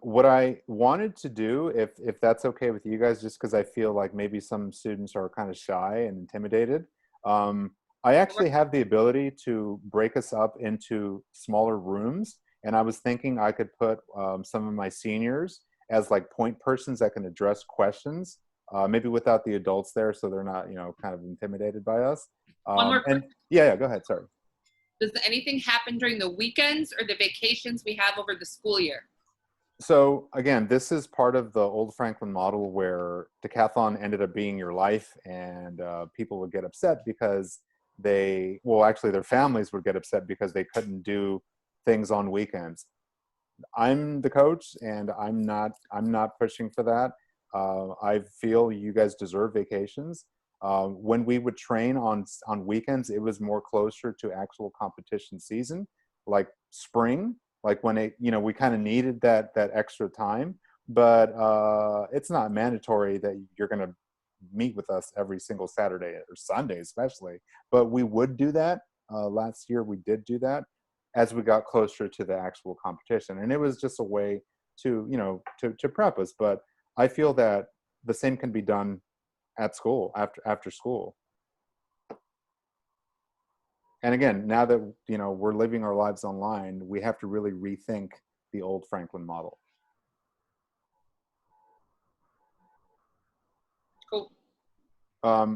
What I wanted to do, if that's okay with you guys, just because I feel like maybe some students are kind of shy and intimidated, I actually have the ability to break us up into smaller rooms. And I was thinking I could put some of my seniors as like point persons that can address questions, maybe without the adults there, so they're not, you know, kind of intimidated by us. One more And yeah, go ahead. Sorry. Does anything happen during the weekends or the vacations we have over the school year? So again, this is part of the old Franklin model where Decathlon ended up being your life, and people would get upset because actually their families would get upset because they couldn't do things on weekends. I'm the coach, and I'm not pushing for that. I feel you guys deserve vacations. When we would train on weekends, it was more closer to actual competition season, like spring, like when we kind of needed that extra time. But it's not mandatory that you're going to meet with us every single Saturday or Sunday, especially. But we would do that. Last year we did do that as we got closer to the actual competition, and it was just a way to to prep us. But I feel that the same can be done at school, after school. And again, now that we're living our lives online, we have to really rethink the old Franklin model. Cool.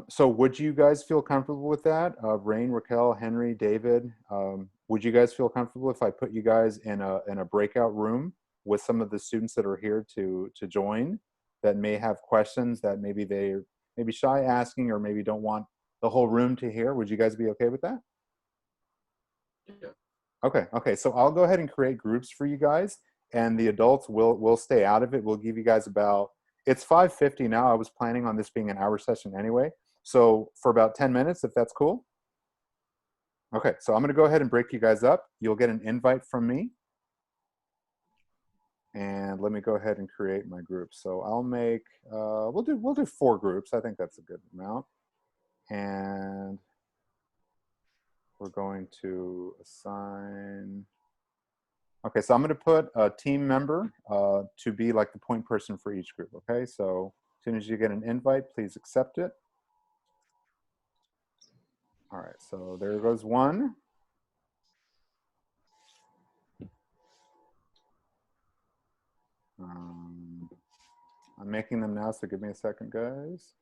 So would you guys feel comfortable with that? Rain, Raquel, Henry, David, would you guys feel comfortable if I put you guys in a breakout room with some of the students that are here to join, that may have questions that maybe they're shy asking, or maybe don't want the whole room to hear? Would you guys be okay with that? Yeah. Okay. So I'll go ahead and create groups for you guys, and the adults will stay out of it. We'll give you guys it's 5:50 now. I was planning on this being an hour session anyway. So for about 10 minutes, if that's cool. Okay, so I'm gonna go ahead and break you guys up. You'll get an invite from me. And let me go ahead and create my group. So I'll make, we'll do 4 groups. I think that's a good amount. And we're going to assign, okay, so I'm gonna put a team member to be like the point person for each group, okay? So as soon as you get an invite, please accept it. All right, so there goes one. I'm making them now, so give me a second, guys.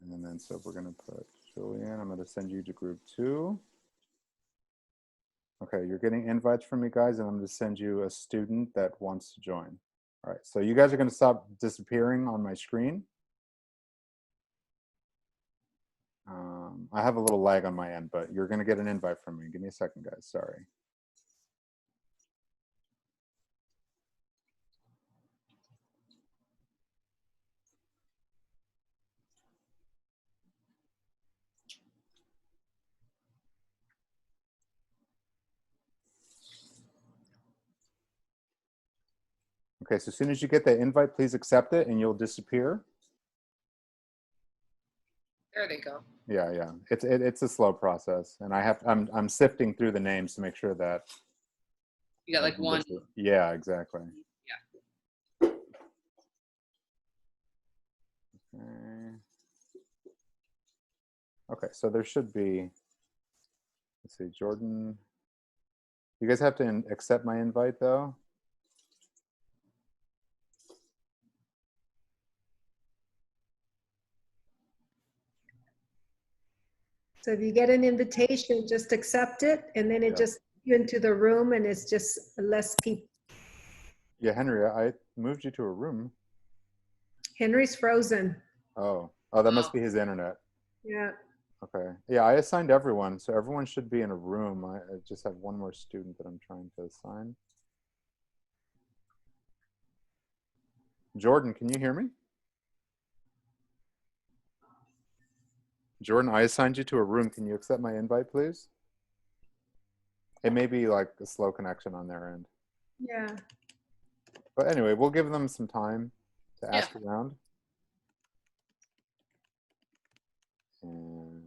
And then so we're going to put Julian. I'm going to send you to group 2. Okay, you're getting invites from me, guys, and I'm going to send you a student that wants to join. All right, so you guys are going to stop disappearing on my screen. I have a little lag on my end, but you're going to get an invite from me. Give me a second, guys. Sorry. Okay, so as soon as you get that invite, please accept it and you'll disappear. There they go. Yeah. It's a slow process, and I'm sifting through the names to make sure that You got like one. Yeah, exactly. Yeah. Okay, so there should be, let's see, Jordan. You guys have to accept my invite though. So if you get an invitation, just accept it, and then it just puts you into the room, and it's just less people. Yeah, Henry, I moved you to a room. Henry's frozen. Oh, that must be his internet. Yeah. Okay. Yeah, I assigned everyone, so everyone should be in a room. I just have one more student that I'm trying to assign. Jordan, can you hear me? Jordan, I assigned you to a room. Can you accept my invite, please? It may be like a slow connection on their end. Yeah. But anyway, we'll give them some time to ask around. And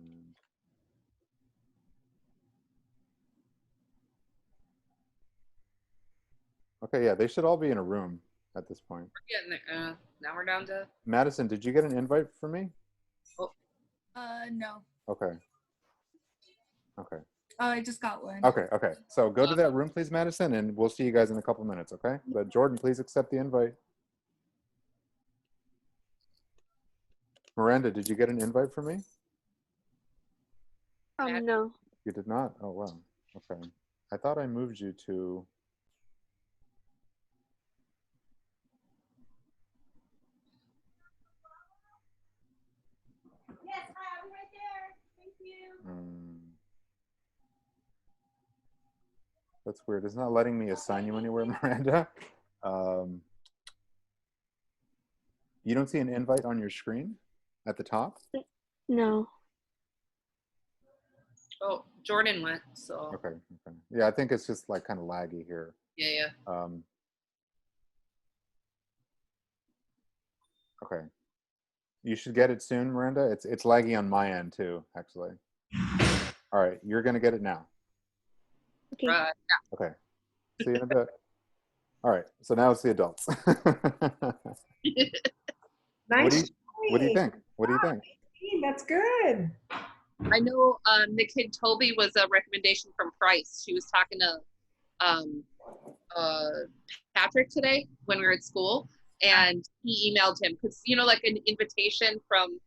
okay, yeah, they should all be in a room at this point. We're getting there. Now we're down to. Madison, did you get an invite for me? Oh. No. Okay. Okay. Oh, I just got one. Okay. So go to that room, please, Madison, and we'll see you guys in a couple minutes, okay? But Jordan, please accept the invite. Miranda, did you get an invite for me? No. You did not? Oh, wow. Okay. I thought I moved you to... Yes, hi, I'll be right there. Thank you. That's weird. It's not letting me assign you anywhere, Miranda. You don't see an invite on your screen at the top? No. Oh, Jordan went, so. Okay. Yeah, I think it's just like kind of laggy here. Yeah. Okay. You should get it soon, Miranda. It's laggy on my end too, actually. All right, you're gonna get it now. Okay. Okay. See you in a bit. All right. So now it's the adults. Nice. What do you think? What do you think? That's good. I know the kid Toby was a recommendation from Price. She was talking to Patrick today when we were at school, and he emailed him because like an invitation from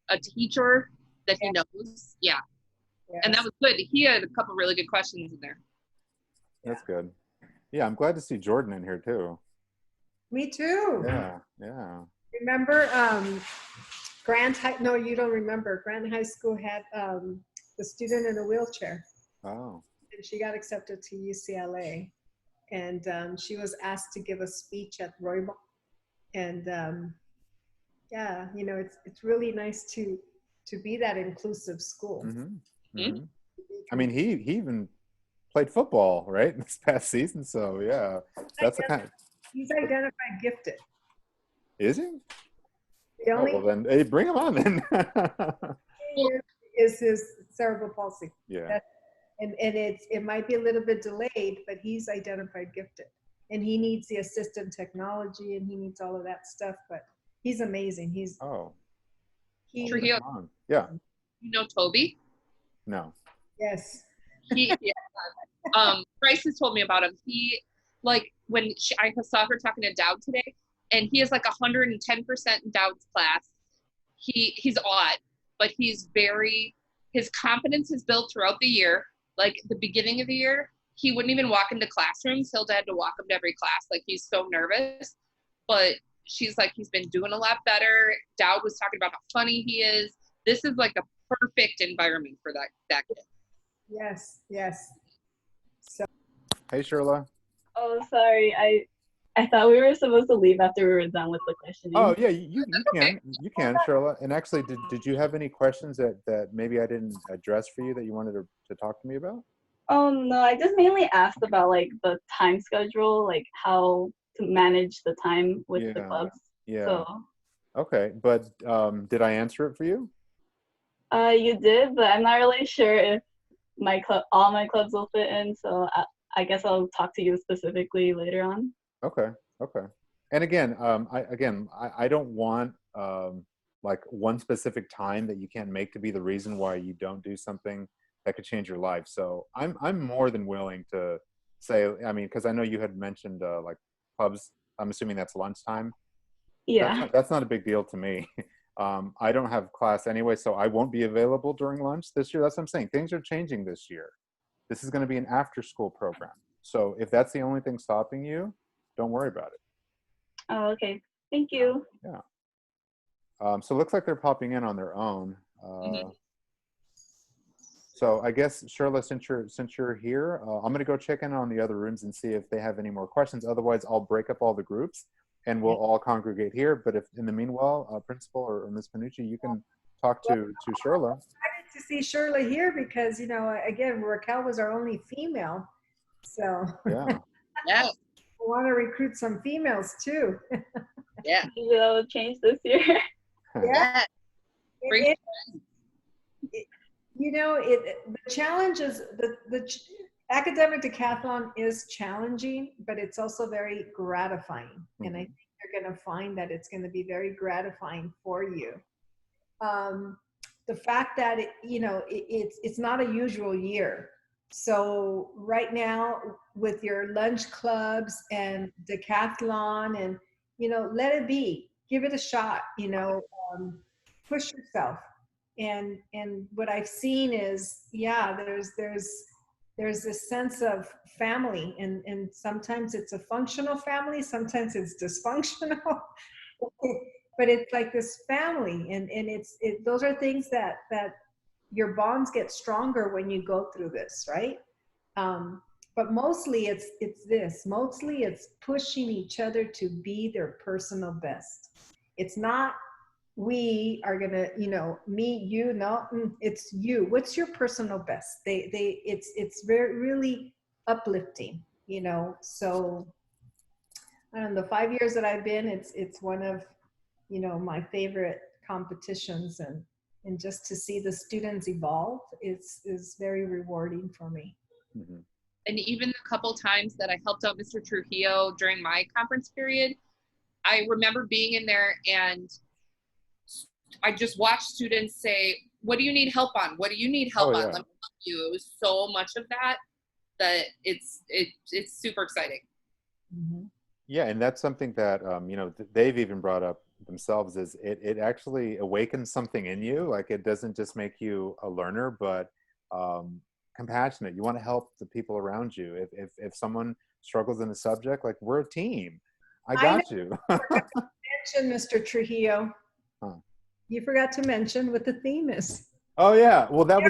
a teacher that he knows. Yeah. And that was good. He had a couple really good questions in there. That's good. Yeah, I'm glad to see Jordan in here too. Me too. Yeah. Remember Grant High? No, you don't remember. Grant High School had the student in a wheelchair. Oh. And she got accepted to UCLA. And she was asked to give a speech at Roybal. And yeah, it's really nice to be that inclusive school. I mean, he even played football, right, this past season. So yeah, that's the kind of. He's identified gifted. Is he? The only well then, hey, bring him on then. is his cerebral palsy. Yeah. and it might be a little bit delayed, but he's identified gifted, and he needs the assistant technology, and he needs all of that stuff. But he's amazing. Trujillo, Yeah. you know Toby? No. Yes. Bryce has told me about him. He, like, I saw her talking to Dowd today, and he is like 110% in Dowd's class. He's odd, but his confidence is built throughout the year. Like, the beginning of the year, he wouldn't even walk into classrooms. Hilda had to walk him to every class. Like, he's so nervous. But she's like, he's been doing a lot better. Dowd was talking about how funny he is. This is like a perfect environment for that kid. Yes. So. Hey, Sherla. Oh, sorry. I thought we were supposed to leave after we were done with the questioning. Oh yeah, you can, Sherla. And actually, did you have any questions that maybe I didn't address for you that you wanted to talk to me about? Oh no, I just mainly asked about like the time schedule, like how to manage the time with the clubs. Yeah. So. Okay, but did I answer it for you? You did, but I'm not really sure if all my clubs will fit in. So I guess I'll talk to you specifically later on. Okay. And again, I don't want like one specific time that you can't make to be the reason why you don't do something that could change your life. So I'm more than willing to say, I mean, because I know you had mentioned like clubs. I'm assuming that's lunchtime. Yeah. That's not a big deal to me. I don't have class anyway, so I won't be available during lunch this year. That's what I'm saying. Things are changing this year. This is going to be an after-school program. So if that's the only thing stopping you, don't worry about it. Oh, okay. Thank you. Yeah. So it looks like they're popping in on their own. So I guess, Sherla, since you're here, I'm going to go check in on the other rooms and see if they have any more questions. Otherwise, I'll break up all the groups and we'll all congregate here. But if in the meanwhile, Principal or Ms. Panucci, you can talk to Sherla. To see Sherla here because, you know, again, Raquel was our only female. So yeah. We want to recruit some females too. Yeah. Maybe that will change this year. Yeah. You know, the challenge is the academic decathlon is challenging, but it's also very gratifying. Mm-hmm. And I think you're going to find that it's going to be very gratifying for you. The fact that it's not a usual year. So right now with your lunch clubs and decathlon and, let it be, give it a shot, push yourself. And what I've seen is, there's this sense of family and sometimes it's a functional family, sometimes it's dysfunctional. But it's like this family, and those are things that your bonds get stronger when you go through this, right? But mostly it's this. Mostly it's pushing each other to be their personal best. It's not we are gonna, me, you. No, it's you. What's your personal best? It's very really uplifting, So I don't know, the 5 years that I've been, it's one of my favorite competitions, and just to see the students evolve is very rewarding for me. Mm-hmm. And even the couple times that I helped out Mr. Trujillo during my conference period, I remember being in there and I just watched students say, what do you need help on? What do you need help on? Let me help you. It was so much of that it's super exciting. Mm-hmm. Yeah, and that's something that they've even brought up themselves, is it actually awakens something in you. Like, it doesn't just make you a learner, but compassionate. You want to help the people around you. If someone struggles in a subject, like, we're a team. I got you. Mention Mr. Trujillo. Huh. You forgot to mention what the theme is. Oh yeah, well that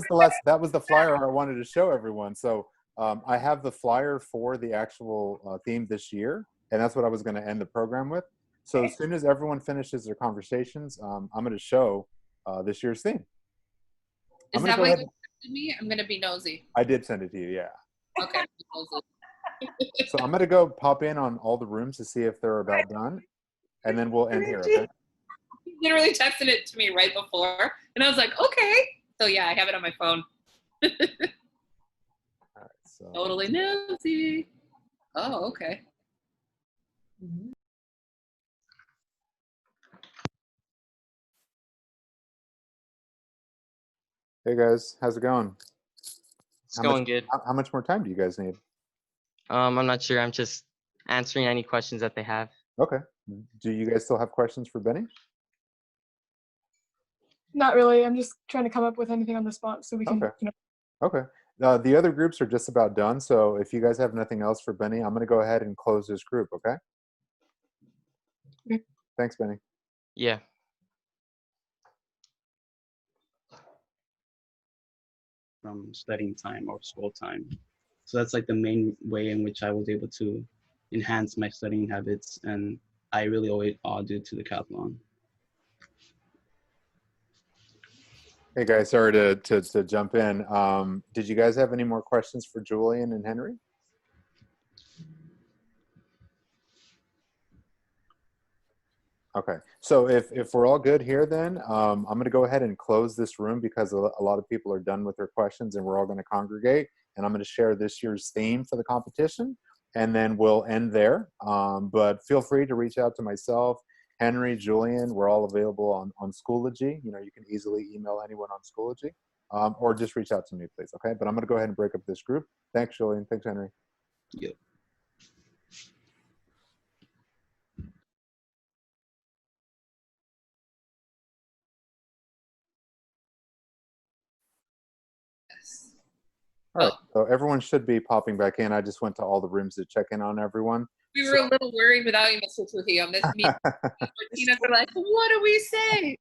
was the flyer I wanted to show everyone. So I have the flyer for the actual theme this year. And that's what I was going to end the program with. So as soon as everyone finishes their conversations, I'm going to show this year's theme. Is that what you sent me? I'm going to be nosy. I did send it to you, yeah. Okay. So I'm going to go pop in on all the rooms to see if they're about done. And then we'll end here, okay? He literally texted it to me right before. And I was like, okay. So yeah, I have it on my phone. So Totally nosy. Oh, okay. hey guys, how's it going? It's going good. How much more time do you guys need? I'm not sure. I'm just answering any questions that they have. Okay. Do you guys still have questions for Benny? Not really. I'm just trying to come up with anything on the spot so we can, Okay. Okay. The other groups are just about done. So if you guys have nothing else for Benny, I'm going to go ahead and close this group. Okay. Okay. Thanks, Benny. Yeah. From studying time or school time. So that's like the main way in which I was able to enhance my studying habits, and I really owe it all due to the Decathlon. Hey guys, sorry to jump in. Did you guys have any more questions for Julian and Henry? Okay, so if we're all good here, then I'm going to go ahead and close this room because a lot of people are done with their questions, and we're all going to congregate. And I'm going to share this year's theme for the competition, and then we'll end there. But feel free to reach out to myself, Henry, Julian. We're all available on Schoology. You know, you can easily email anyone on Schoology, or just reach out to me, please. Okay, but I'm going to go ahead and break up this group. Thanks, Julian. Thanks, Henry. Yep. All right, so everyone should be popping back in. I just went to all the rooms to check in on everyone. We were a little worried without you, Mr. Trujillo. Miss me, Martinez were like, what do we say?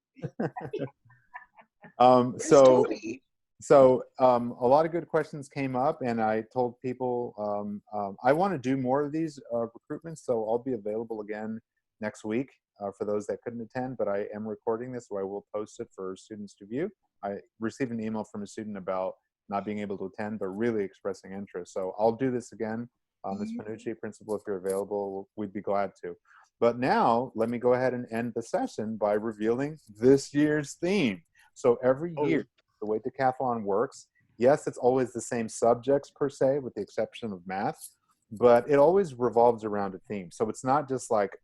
So a lot of good questions came up, and I told people I want to do more of these recruitments, so I'll be available again next week for those that couldn't attend, but I am recording this, so I will post it for students to view. I received an email from a student about not being able to attend, but really expressing interest. So I'll do this again. Ms. Panucci, principal, if you're available, we'd be glad to. But now, let me go ahead and end the session by revealing this year's theme. So every year, the way Decathlon works, yes, it's always the same subjects per se, with the exception of math, but it always revolves around a theme. So it's not just like,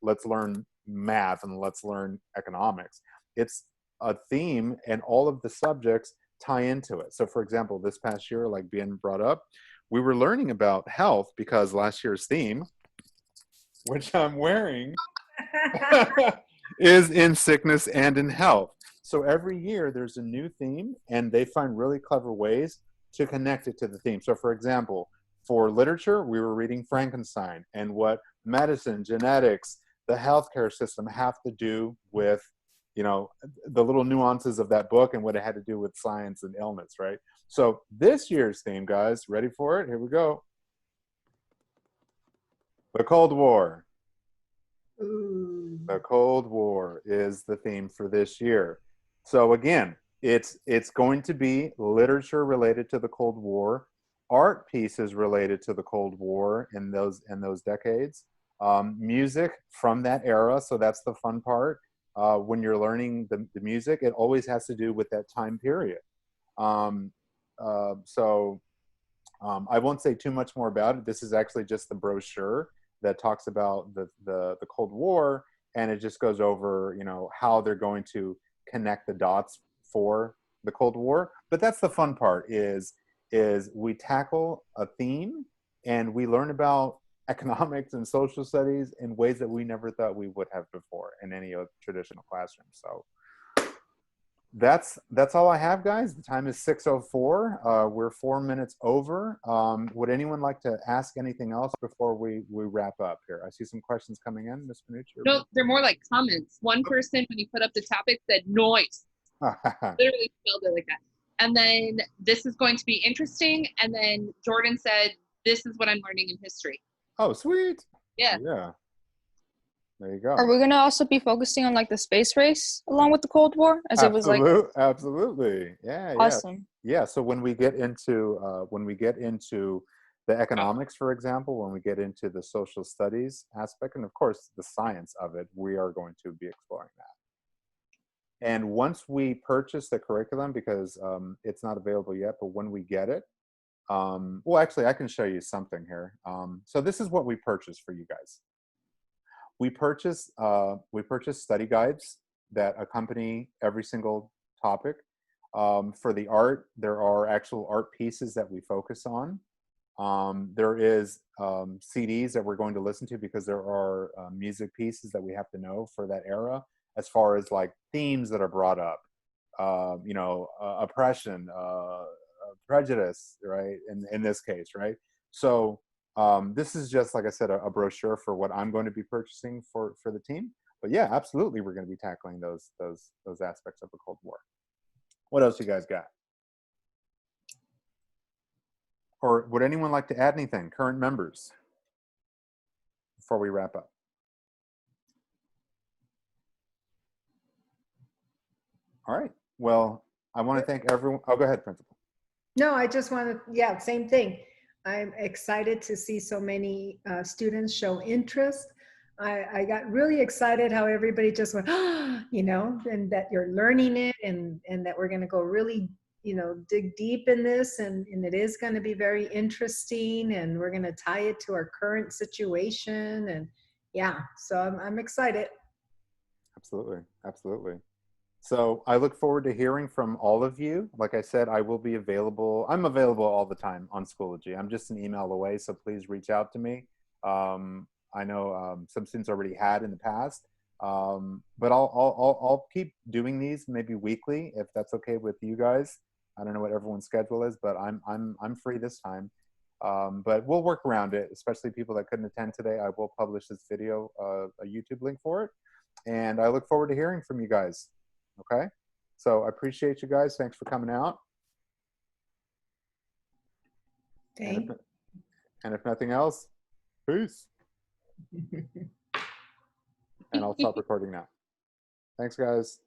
let's learn math and let's learn economics. It's a theme, and all of the subjects tie into it. So for example, this past year, like Bien brought up, we were learning about health because last year's theme, which I'm wearing, is in sickness and in health. So every year there's a new theme, and they find really clever ways to connect it to the theme. So for example, for literature, we were reading Frankenstein and what medicine, genetics, the healthcare system have to do with, you know, the little nuances of that book and what it had to do with science and illness, right? So this year's theme, guys, ready for it? Here we go. The Cold War. The Cold War is the theme for this year. So again, it's going to be literature related to the Cold War, art pieces related to the Cold War in those decades, music from that era. So that's the fun part. When you're learning the music, it always has to do with that time period. I won't say too much more about it. This is actually just the brochure that talks about the Cold War, and it just goes over, you know, how they're going to connect the dots for the Cold War. But that's the fun part, is we tackle a theme and we learn about economics and social studies in ways that we never thought we would have before in any other traditional classroom. So that's all I have, guys. The time is 6:04. We're 4 minutes over. Would anyone like to ask anything else before we wrap up here? I see some questions coming in, Ms. Panucci. No, they're more like comments. One person, when you put up the topic, said noise. Literally spelled it like that. And then this is going to be interesting. And then Jordan said, this is what I'm learning in history. Oh, sweet. Yeah. Yeah. There you go. Are we gonna also be focusing on like the space race along with the Cold War, as it was like? Absolutely. Yeah. Awesome. Yeah. So when we get into the economics, for example, when we get into the social studies aspect, and of course the science of it, we are going to be exploring that. And once we purchase the curriculum, because it's not available yet, but when we get it, Well, actually, I can show you something here. So this is what we purchased for you guys. We purchased study guides that accompany every single topic. For the art, there are actual art pieces that we focus on. There is CDs that we're going to listen to because there are music pieces that we have to know for that era, as far as like themes that are brought up, oppression, prejudice, right? In this case, right? So this is just, like I said, a brochure for what I'm going to be purchasing for the team. But yeah, absolutely, we're going to be tackling those aspects of the Cold War. What else you guys got? Or would anyone like to add anything, current members, before we wrap up? All right. Well, I want to thank everyone. Oh, go ahead, Principal. No, I just want to, yeah, same thing. I'm excited to see so many students show interest. I got really excited how everybody just went, and that you're learning it and that we're going to go really, dig deep in this and it is going to be very interesting and we're going to tie it to our current situation. And yeah, so I'm excited. Absolutely. Absolutely. So I look forward to hearing from all of you. Like I said, I will be available. I'm available all the time on Schoology. I'm just an email away, so please reach out to me. I know some students already had in the past, but I'll keep doing these maybe weekly if that's okay with you guys. I don't know what everyone's schedule is, but I'm free this time. But we'll work around it, especially people that couldn't attend today. I will publish this video, a YouTube link for it, and I look forward to hearing from you guys. Okay, so I appreciate you guys. Thanks for coming out. Okay. And if nothing else, peace. And I'll stop recording now. Thanks, guys.